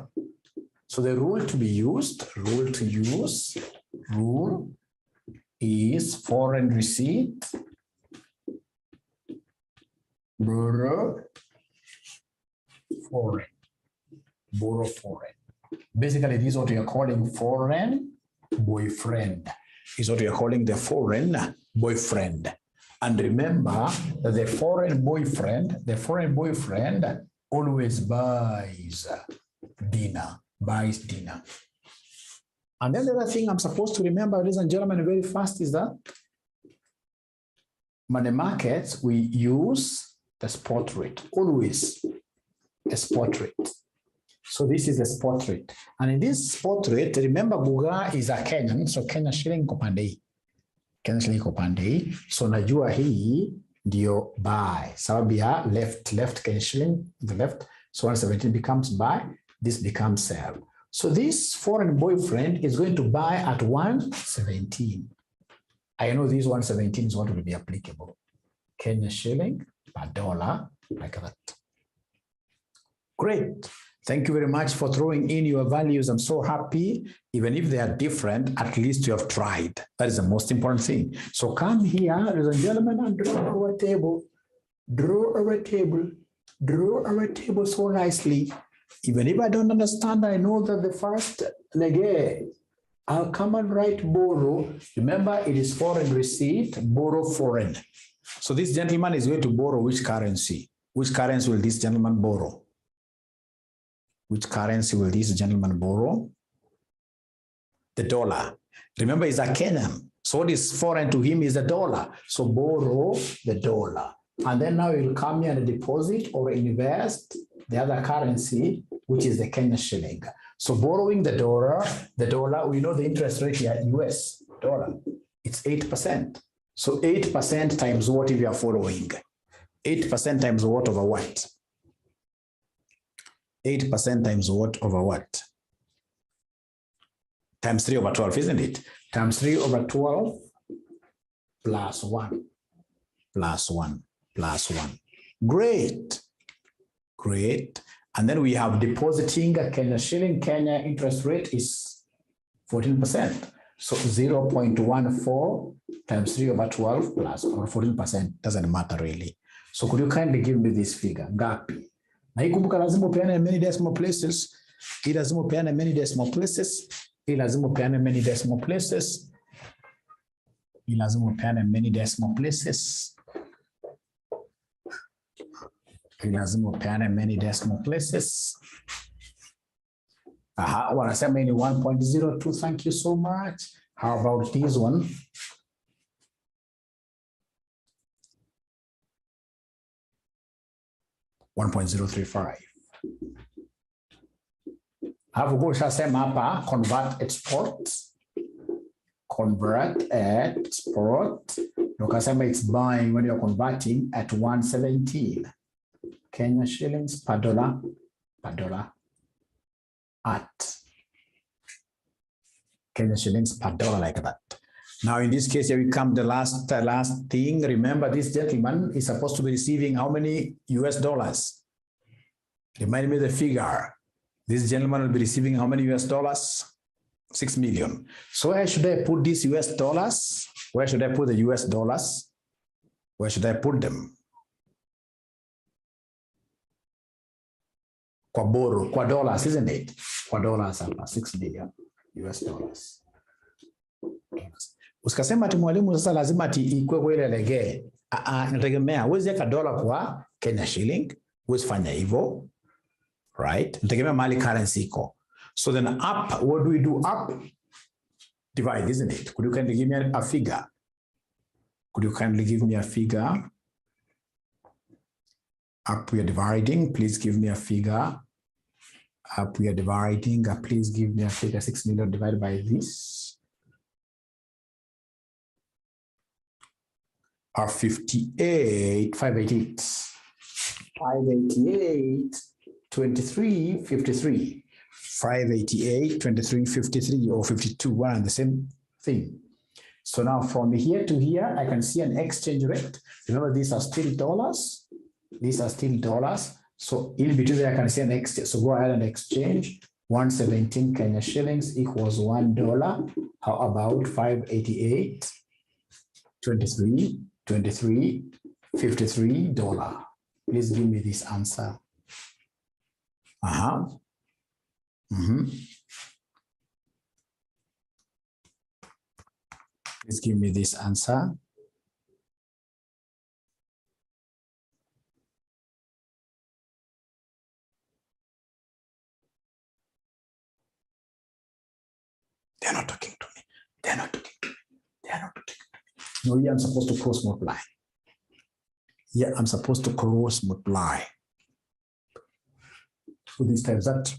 So the rule to be used, rule is foreign receipt, borrow foreign, borrow foreign. Basically, this is what we are calling foreign boyfriend. Is what we are calling the foreign boyfriend. And remember that the foreign boyfriend always buys dinner. And then the other thing I'm supposed to remember, ladies and gentlemen, very fast is that money markets, we use the spot rate, always a spot rate. So this is the spot rate. And in this spot rate, remember Buga is a Kenyan, so Kenya shilling kopandei. Kenya shilling kopandei. So najua hii ndio buy. Sababu ya left Kenya shilling, the left. So 117 becomes buy, this becomes sell. So this foreign boyfriend is going to buy at 117. I know this 117 is what will be applicable. Kenya shilling per dollar, like that. Great. Thank you very much for throwing in your values. I'm so happy. Even if they are different, at least you have tried. That is the most important thing. So come here, ladies and gentlemen, and draw our table. Draw our table. Draw our table so nicely. Even if I don't understand, I know that the first leg, I'll come and write borrow. Remember, it is foreign receipt, borrow foreign. So this gentleman is going to borrow which currency? Which currency will this gentleman borrow? Which currency will this gentleman borrow? The dollar. Remember, he's a Kenyan. So what is foreign to him is the dollar. So borrow the dollar. And then now he'll come here and deposit or invest the other currency, which is the Kenya shilling. So borrowing the dollar, we know the interest rate here, US dollar, it's 8%. So 8% times what if you are following? 8% times what over what? 8% times what over what? Times 3 over 12, isn't it? Times 3 over 12 plus 1, plus 1, plus 1. Great. Great. And then we have depositing a Kenya shilling. Kenya interest rate is 14%. So 0.14 times 3 over 12 plus or 14%, doesn't matter really. So could you kindly give me this figure? Ngapi? Na hii kumbuka lazima upeane many decimal places. Hii lazima upeane many decimal places. Hii lazima upeane many decimal places. Hii lazima upeane many decimal places. Hii lazima upeane many decimal places. Aha, wanasema ni 1.02. Thank you so much. How about this one? $1.035. Hapo kwa sema hapa convert export. Convert export. Ukasema it's buying when you're converting at 117 Kenya shillings per dollar at Kenya shillings per dollar, like that. Now in this case, here we come the last thing. Remember, this gentleman is supposed to be receiving how many US dollars? Remind me the figure. This gentleman will be receiving how many US dollars? 6 million. So where should I put these US dollars? Where should I put the US dollars? Where should I put them? Kwa borrow, kwa dollars, isn't it? Kwa dollars, 6 million US dollars. Usikasema ati mwalimu sasa lazima ati ikwe kwa ile legee. Nategemea, huwezi weka dola kwa Kenya shilling, huwezi fanya hivyo. Right? Nategemea mali currency iko. So then up, what do we do up? Divide, isn't it? Could you kindly give me a figure? Could you kindly give me a figure? Up we are dividing, please give me a figure. Up we are dividing, please give me a figure. 6 million divided by this. Are 58, 588. 588, 23, 53. 588, 23, 53, or 52, one and the same thing. So now from here to here, I can see an exchange rate. Remember, these are still dollars. These are still dollars. So in between there, I can see an exchange. So go ahead and exchange. 117 Kenya shillings equals $1. How about 588, 23, 23, $53? Please give me this answer. Please give me this answer. They're not talking to me. They're not talking to me. They're not talking to me. No, yeah, I'm supposed to cross multiply. Yeah, I'm supposed to cross multiply. So this times that.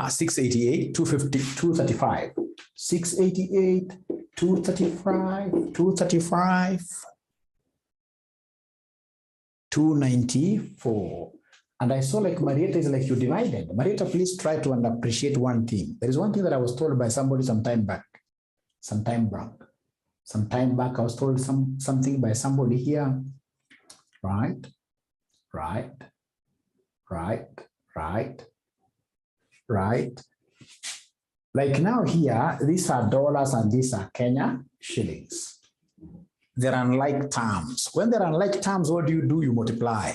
688, 250, 235. 688, 235, 235, 294. And I saw like Marietta is like you divided. Marietta, please try to appreciate one thing. There is one thing that I was told by somebody some time back, I was told something by somebody here. Right. Like now here, these are dollars and these are Kenya shillings. They're unlike terms. When they're unlike terms, what do? You multiply.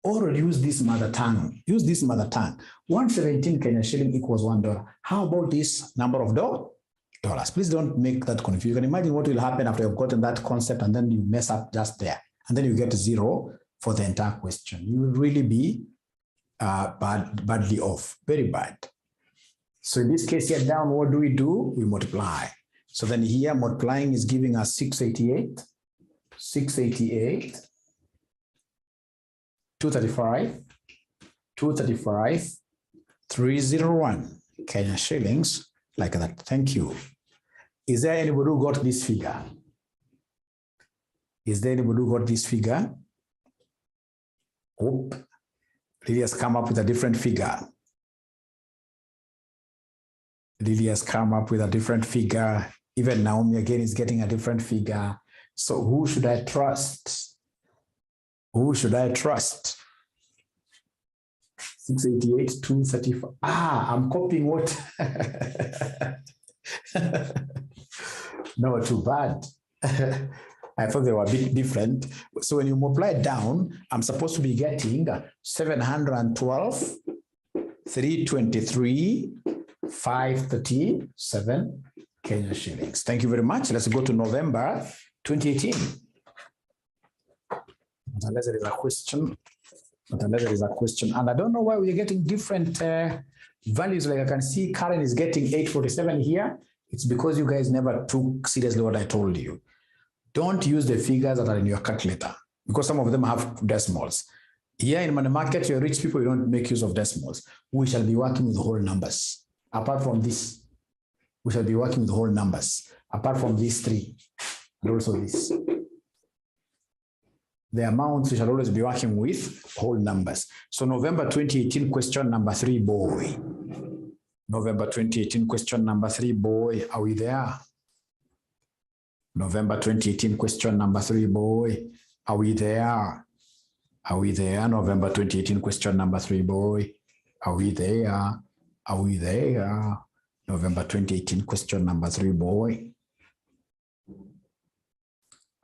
Or use this mother tongue. 117 Kenya shilling equals $1. How about this number of dollars? Please don't make that confused. You can imagine what will happen after you've gotten that concept and then you mess up just there. And then you get 0 for the entire question. You will really be badly off, very bad. So in this case here down, what do? We multiply. So then here multiplying is giving us 688, 235, 301 Kenya shillings, like that. Thank you. Is there anybody who got this figure? Is there anybody who got this figure? Oh, Lily has come up with a different figure. Lily has come up with a different figure. Even Naomi again is getting a different figure. So who should I trust? Who should I trust? 688, 235. Ah, I'm copying what? No, too bad. I thought they were a bit different. So when you multiply down, I'm supposed to be getting 712, 323, 537 Kenya shillings. Thank you very much. Let's go to November 2018. Unless there is a question. Unless there is a question. And I don't know why we're getting different values. Like I can see Karen is getting 847 here. It's because you guys never took seriously what I told you. Don't use the figures that are in your calculator because some of them have decimals. Here in money market, you're rich people, you don't make use of decimals. We shall be working with whole numbers. Apart from this, we shall be working with whole numbers. Apart from these three, and also this. The amounts we shall always be working with whole numbers. So November 2018, question number 3, boy. November 2018, question number 3, boy. Are we there? November 2018, question number 3, boy. Are we there? Are we there? November 2018, question number 3, boy. Are we there? Are we there? November 2018, question number 3, boy.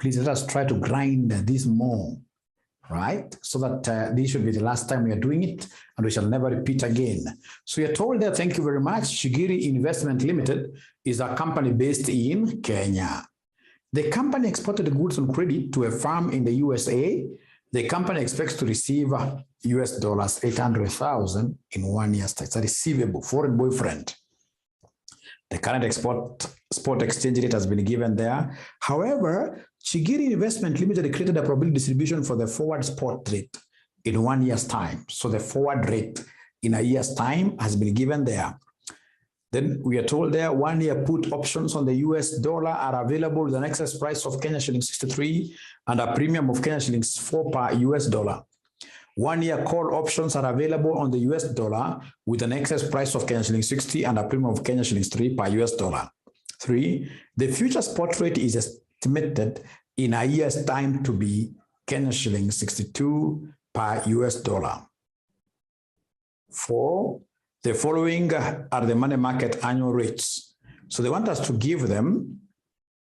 Please let us try to grind this more, right? So that this should be the last time we are doing it and we shall never repeat again. So you're told there, thank you very much. Shigiri Investment Limited is a company based in Kenya. The company exported goods on credit to a firm in the USA. The company expects to receive US dollars 800,000 in 1 year's time. It's a receivable, foreign boyfriend. The current spot exchange rate has been given there. However, Shigiri Investment Limited created a probability distribution for the forward spot rate in 1 year's time. So the forward rate in a year's time has been given there. Then we are told there 1 year put options on the US dollar are available with an excess price of Kenya shilling 63 and a premium of Kenya shillings 4 per US dollar. 1 year call options are available on the US dollar with an excess price of Kenya shilling 60 and a premium of Kenya shillings 3 per US dollar. 3, the future spot rate is estimated in a year's time to be Kenya shilling 62 per US dollar. 4, the following are the money market annual rates. So they want us to give them,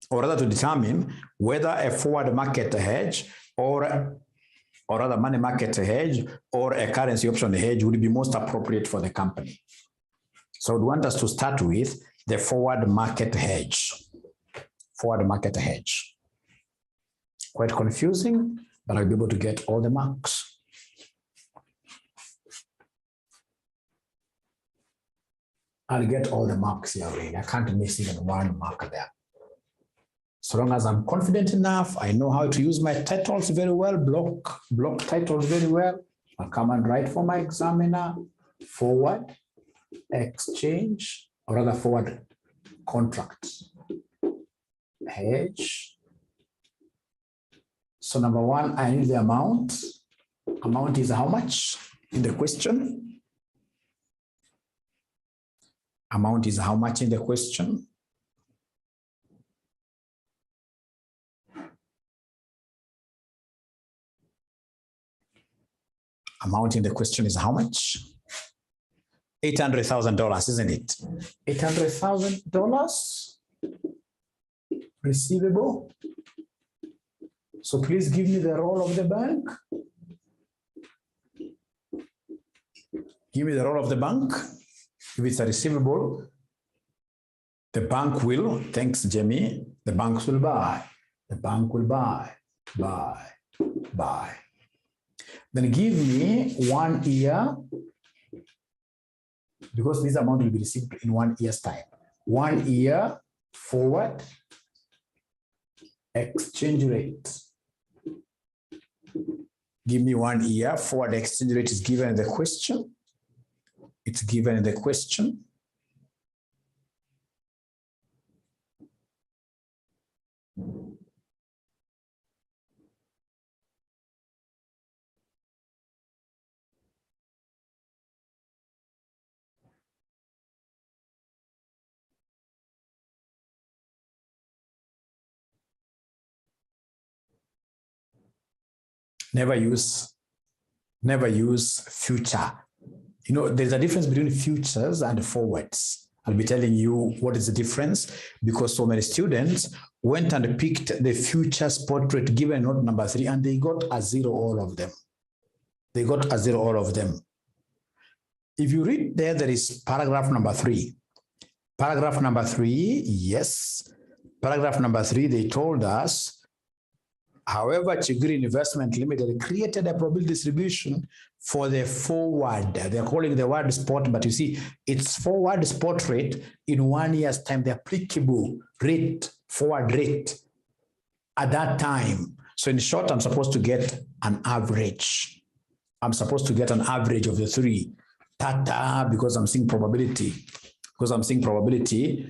or rather to determine whether a forward market hedge or rather money market hedge or a currency option hedge would be most appropriate for the company. So we want us to start with the forward market hedge. Forward market hedge. Quite confusing, but I'll be able to get all the marks. I'll get all the marks here, really. I can't miss even one mark there. So long as I'm confident enough, I know how to use my titles very well, block titles very well. I'll come and write for my examiner, forward exchange, or rather forward contracts, hedge. So number 1, I need the amount. Amount is how much in the question? Amount is how much in the question? Amount in the question is how much? $800,000, isn't it? $800,000 receivable. So please give me the roll of the bank. Give me the roll of the bank. If it's a receivable, the bank will, thanks Jamie, the banks will buy. The bank will buy. Then give me 1 year, because this amount will be received in 1 year's time. 1 year forward exchange rate. Give me 1 year forward exchange rate is given in the question. It's given in the question. Never use future. You know, there's a difference between futures and forwards. I'll be telling you what is the difference, because so many students went and picked the future spot rate given note number 3 and they got a 0 all of them. They got a 0 all of them. If you read there is paragraph number 3. Paragraph number 3, yes. Paragraph number 3, they told us, however, Chiguri Investment Limited created a probability distribution for the forward. They're calling the word spot, but you see, it's forward spot rate in 1 year's time, the applicable rate, forward rate at that time. So in short, I'm supposed to get an average. I'm supposed to get an average of the 3. Because I'm seeing probability.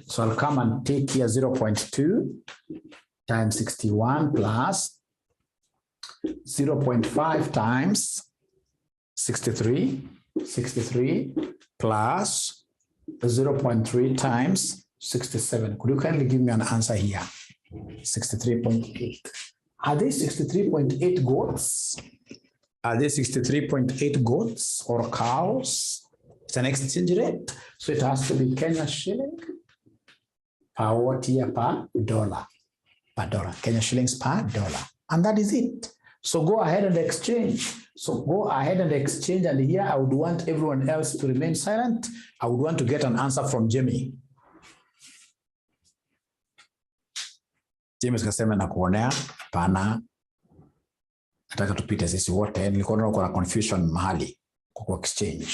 So I'll come and take here 0.2 times 61 plus 0.5 times 63 plus 0.3 times 67. Could you kindly give me an answer here? 63.8. Are they 63.8 goats? Are they 63.8 goats or cows? It's an exchange rate. So it has to be Kenya shilling per what year per dollar? Per dollar. Kenya shillings per dollar. And that is it. So go ahead and exchange. And here I would want everyone else to remain silent. I would want to get an answer from Jamie. Jamie kasema na kuonea pana. Nataka tupite sisi wote. Nilikuwa naona kuna confusion mahali kwa exchange.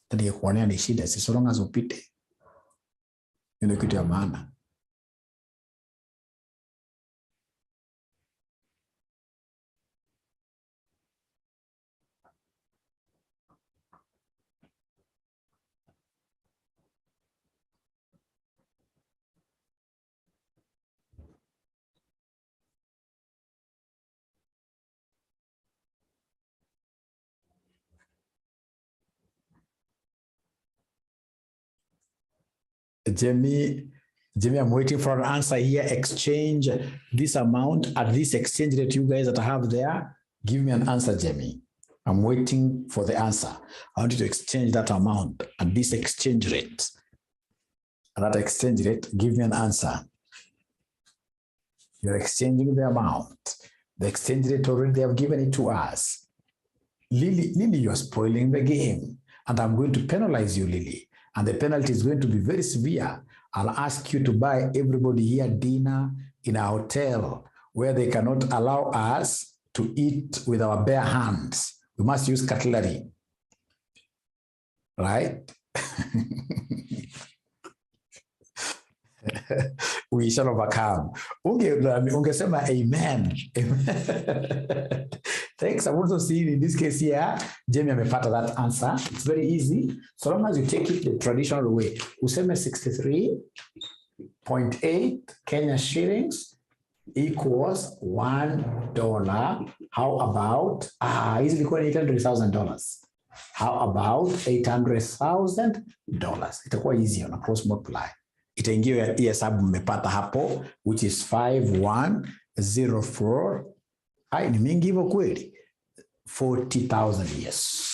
Tadi kuonea ni shida, si so long as upite. Ndio kitu ya maana. Jamie, I'm waiting for an answer here. Exchange this amount at this exchange rate you guys that I have there. Give me an answer, Jamie. I'm waiting for the answer. I want you to exchange that amount at this exchange rate. At that exchange rate, give me an answer. You're exchanging the amount. The exchange rate already, they have given it to us. Lily, you're spoiling the game. And I'm going to penalize you, Lily. And the penalty is going to be very severe. I'll ask you to buy everybody here dinner in a hotel where they cannot allow us to eat with our bare hands. We must use cutlery. Right? We shall overcome. Ungesema amen. Thanks. I'm also seeing in this case here, Jamie amepata that answer. It's very easy. So long as you take it the traditional way. Useme 63.8 Kenya shillings equals $1. How about, easily equal $800,000. How about $800,000? Itakuwa easy on a cross multiply. Itaingiwa hii hesabu mmepata hapo, which is 5104. Ni mingi hivyo kweli? 40,000, yes.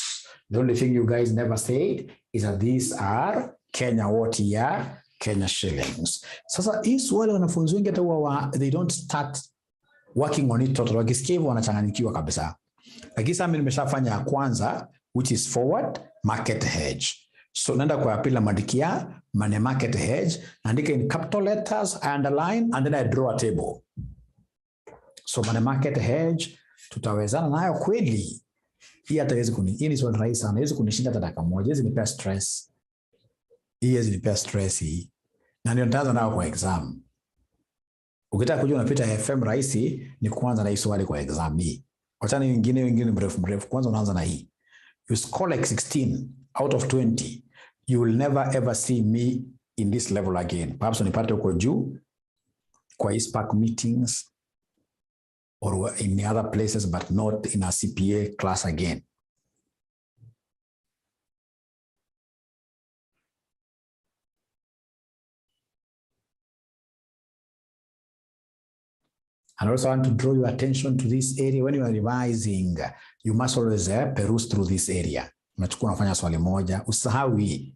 The only thing you guys never said is that these are Kenya what year? Kenya shillings. Sasa hii swali wanafunzi wengi hata they don't start working on it total. Wakisikia hivyo wanachanganyikiwa kabisa. Lakini sasa mimi nimeshafanya ya kwanza, which is forward market hedge. So naenda kwa pili naandikia money market hedge, naandika in capital letters, I underline, and then I draw a table. So money market hedge tutawezana nayo kweli. Hii hata hii ni swali rahisi sana. Haiwezi kunishinda hata dakika moja. Hizi nipa stress. Hizi nipa stress hii. Na ndio nitaanza nayo kwa exam. Ukitaka kujua unapita AFM rahisi ni kuanza na hii swali kwa exam hii. Wachana wengine mrefu kwanza unaanza na hii. You score like 16 out of 20. You will never ever see me in this level again. Perhaps unipate uko juu kwa hii spark meetings or in other places, but not in a CPA class again. And also I want to draw your attention to this area. When you are revising, you must always peruse through this area. Unachukua unafanya swali moja, usahawi.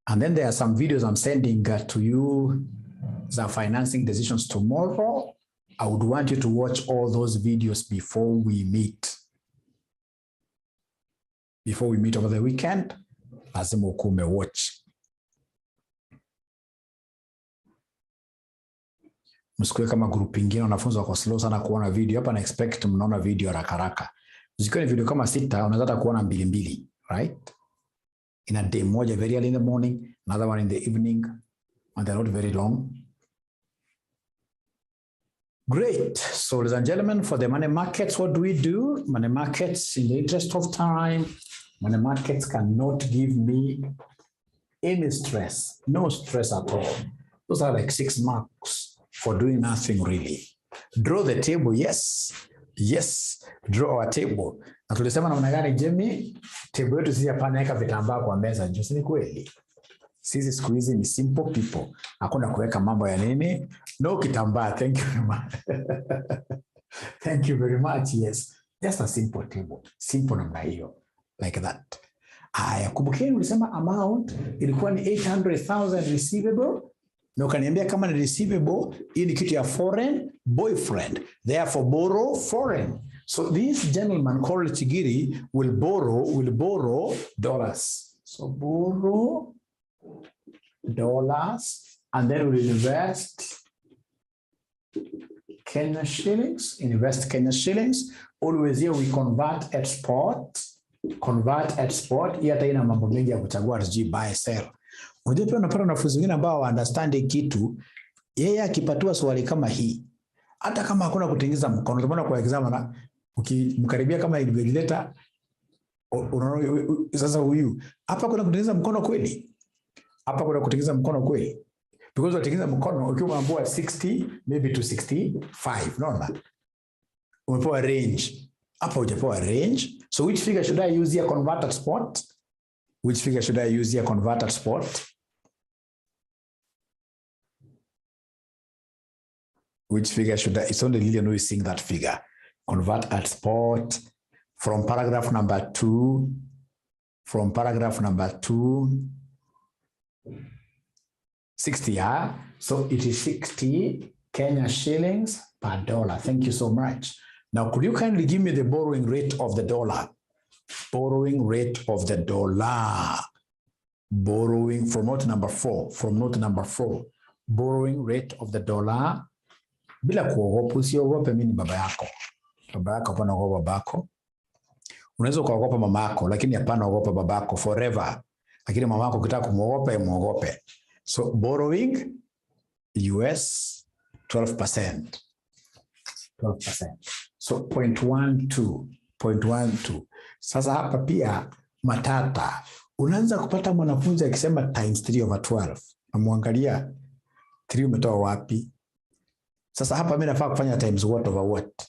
And then there are some videos I'm sending to you, the financing decisions tomorrow. I would want you to watch all those videos before we meet. Before we meet over the weekend, lazima ukume watch. Msikue kama group ingine wanafunzi wako slow sana kuona video. Hapa na expect mnaona video haraka. Zikiwa ni video kama 6, unaweza hata kuona 2, right? In a day, moja very early in the morning, another one in the evening, and they're not very long. Great. So, ladies and gentlemen, for the money markets, what do we do? Money markets, in the interest of time, money markets cannot give me any stress, no stress at all. Those are like 6 marks for doing nothing really. Draw the table, yes. Yes, draw our table. Na tulisema namna gani Jamie? Table yetu sisi hapa naweka vitambaa kwa meza, ndio si kweli. Sisi siku hizi ni simple people. Hakuna kuweka mambo ya nini? No kitambaa. Thank you very much. Thank you very much. Yes. Just a simple table. Simple namna hiyo. Like that. Haya, kumbukeni ulisema amount ilikuwa ni 800,000 receivable. Na ukaniambia kama ni receivable, hii ni kitu ya foreign boyfriend. Therefore borrow foreign. So this gentleman called Chigiri will borrow dollars. So borrow dollars and then we'll invest Kenya shillings. Invest Kenya shillings. Always here we convert at spot. Convert at spot. Hii hata ina mambo mengi ya kuchagua sijui buy sell. Unajua pia unapata wanafunzi wengine ambao understand kitu, yeye akipatiwa swali kama hii, hata kama hakuna kutingiza mkono, tumeona kwa exam na ukimkaribia kama invigilator, unaona sasa huyu hapa kuna kutingiza mkono kweli? Hapa kuna kutingiza mkono kweli? Because unatingiza mkono ukiwa umeambiwa 60 maybe to 65, unaona? Umepewa range. Hapa hujapewa range. So which figure should I use here? Convert at spot? Which figure should I use here? Convert at spot? Which figure should I? It's only Lillian who is seeing that figure. Convert at spot from paragraph number 2. From paragraph number 2. 60, yeah? So it is 60 Kenya shillings per dollar. Thank you so much. Now, could you kindly give me the borrowing rate of the dollar? Borrowing rate of the dollar. Borrowing from note number 4. From note number 4. Borrowing rate of the dollar. Bila kuogopa, usiogope mimi ni baba yako. Baba yako hapana ogopa babako. Unaweza kuogopa mama yako, lakini hapana ogopa babako forever. Lakini mama yako ukitaka kumuogopa, muogope. So borrowing US 12%. 12%. So 0.12. Sasa hapa pia matata. Unaanza kupata mwanafunzi akisema times 3/12. Namwangalia 3 umetoa wapi? Sasa hapa mimi nafaa kufanya times what over what?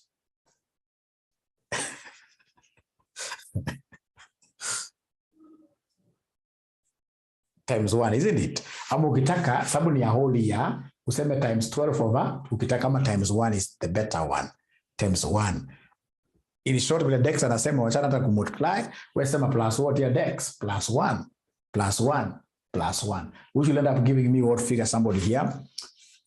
Times 1, isn't it? Ama ukitaka sababu ni ya whole year, useme times 12 over, ukitaka kama times 1 is the better one. Times 1. In short, vile Dex anasema wachana hata kumultiply, wewe sema plus what ya Dex? Plus 1. Plus 1. Plus 1. Which will end up giving me what figure somebody here?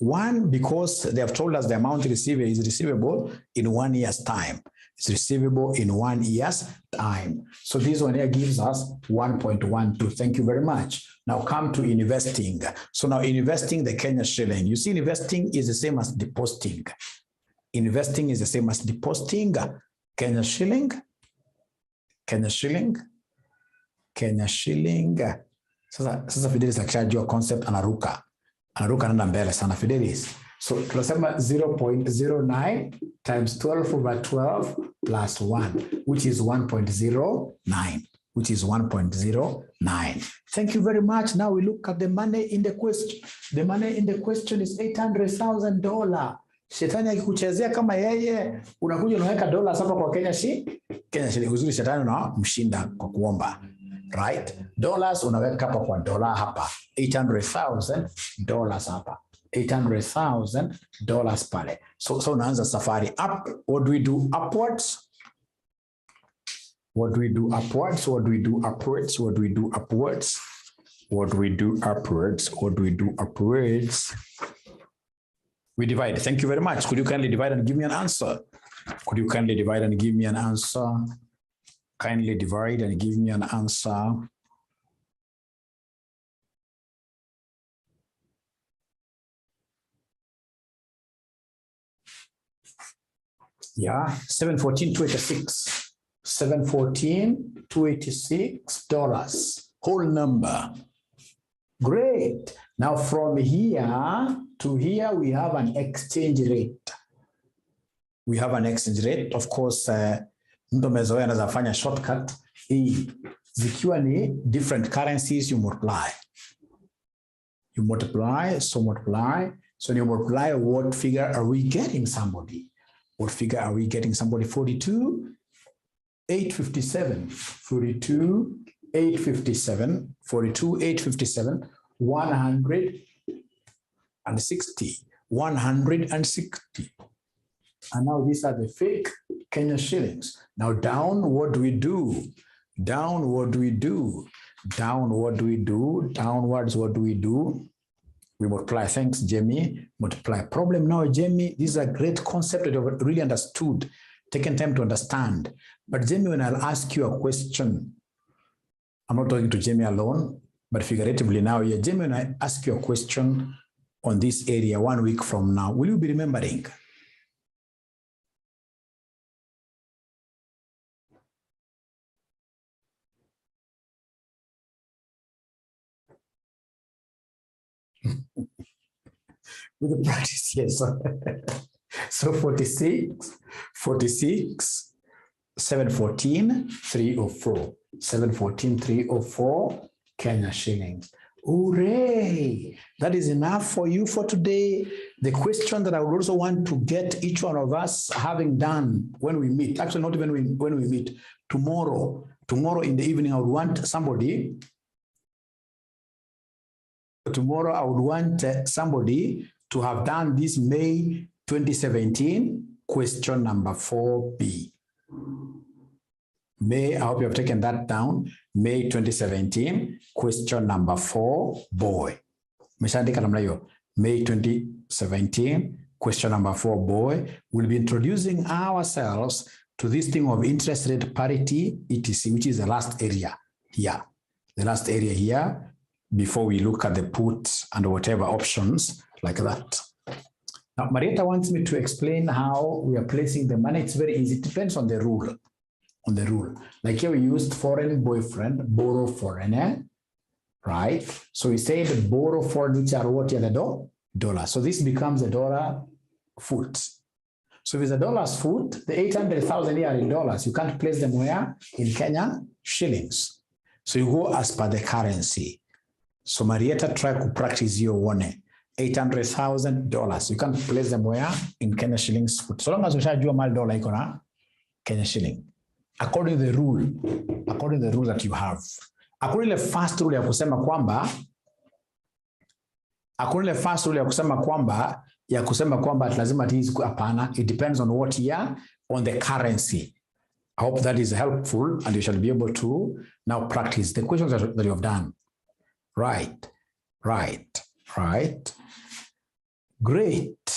1, because they have told us the amount receivable is receivable in 1 year's time. It's receivable in 1 year's time. So this one here gives us 1.12. Thank you very much. Now come to investing. So now investing the Kenya shilling. You see, investing is the same as depositing. Investing is the same as depositing. Kenya shilling. Kenya shilling. Kenya shilling. Sasa Fidelis akishajua concept anaruka. Anaruka nenda mbele sana Fidelis. So tunasema 0.09 times 12/12 plus 1, which is 1.09. Which is 1.09. Thank you very much. Now we look at the money in the question. The money in the question is $800,000. Shetani akikuchezea kama yeye, unakuja unaweka dola sasa kwa Kenya shilling. Uzuri shetani na mshinda kwa kuomba. right? Dollars unaweka hapa kwa dola hapa, $800,000 hapa, $800,000 pale. So unaanza safari up. What do we do upwards? What do we do upwards? What do we do upwards? What do we do upwards? What do we do upwards? What do we do upwards? We divide. Thank you very much. Could you kindly divide and give me an answer? Could you kindly divide and give me an answer? Kindly divide and give me an answer. Yeah, $714,286. $714,286, whole number. Great. Now from here to here, we have an exchange rate. We have an exchange rate. Of course, mtu amezoea anaweza fanya shortcut. Zikiwa ni different currencies, you multiply. You multiply, so multiply. So you multiply, what figure are we getting somebody? What figure are we getting somebody? 42,857, 42,857, 42,857, 160, 160. And now these are the fake Kenya shillings. Now down, what do we do? Down, what do we do? Down, what do we do? Downwards, what do we do? We multiply. Thanks, Jamie. Multiply. Problem now, Jamie, this is a great concept that you've really understood, taken time to understand. But Jamie, when I'll ask you a question, I'm not talking to Jamie alone, but figuratively now, yeah, Jamie, when I ask you a question on this area 1 week from now, will you be remembering? With the practice, yes. So 46, 714, 304. 714, 304 Kenya shillings. Hooray! That is enough for you for today. The question that I would also want to get each one of us having done when we meet, actually not even when we meet, tomorrow in the evening, I would want somebody, tomorrow I would want somebody to have done this May 2017 question number 4B. May, I hope you have taken that down. May 2017 question number 4, boy. May 2017 question number 4, boy. We'll be introducing ourselves to this thing of interest rate parity, etc., which is the last area here. The last area here, before we look at the put and whatever options like that. Now, Marietta wants me to explain how we are placing the money. It's very easy. It depends on the rule. Like here we used foreign boyfriend, borrow foreigner, right? So we said borrow foreign, which are what here, the dollar. So this becomes a dollar foot. So if it's a dollar's foot, the 800,000 here are in dollars. You can't place them where? In Kenya shillings. So you go as per the currency. So Marietta try to practice your one. $800,000. You can't place them where? In Kenya shillings. So long as you charge your mal dollar icon, Kenya shilling. According to the rule that you have. According to the first rule ya kusema kwamba, lazima tizi hapana. It depends on what year, on the currency. I hope that is helpful and you shall be able to now practice the questions that you have done. Right. Great.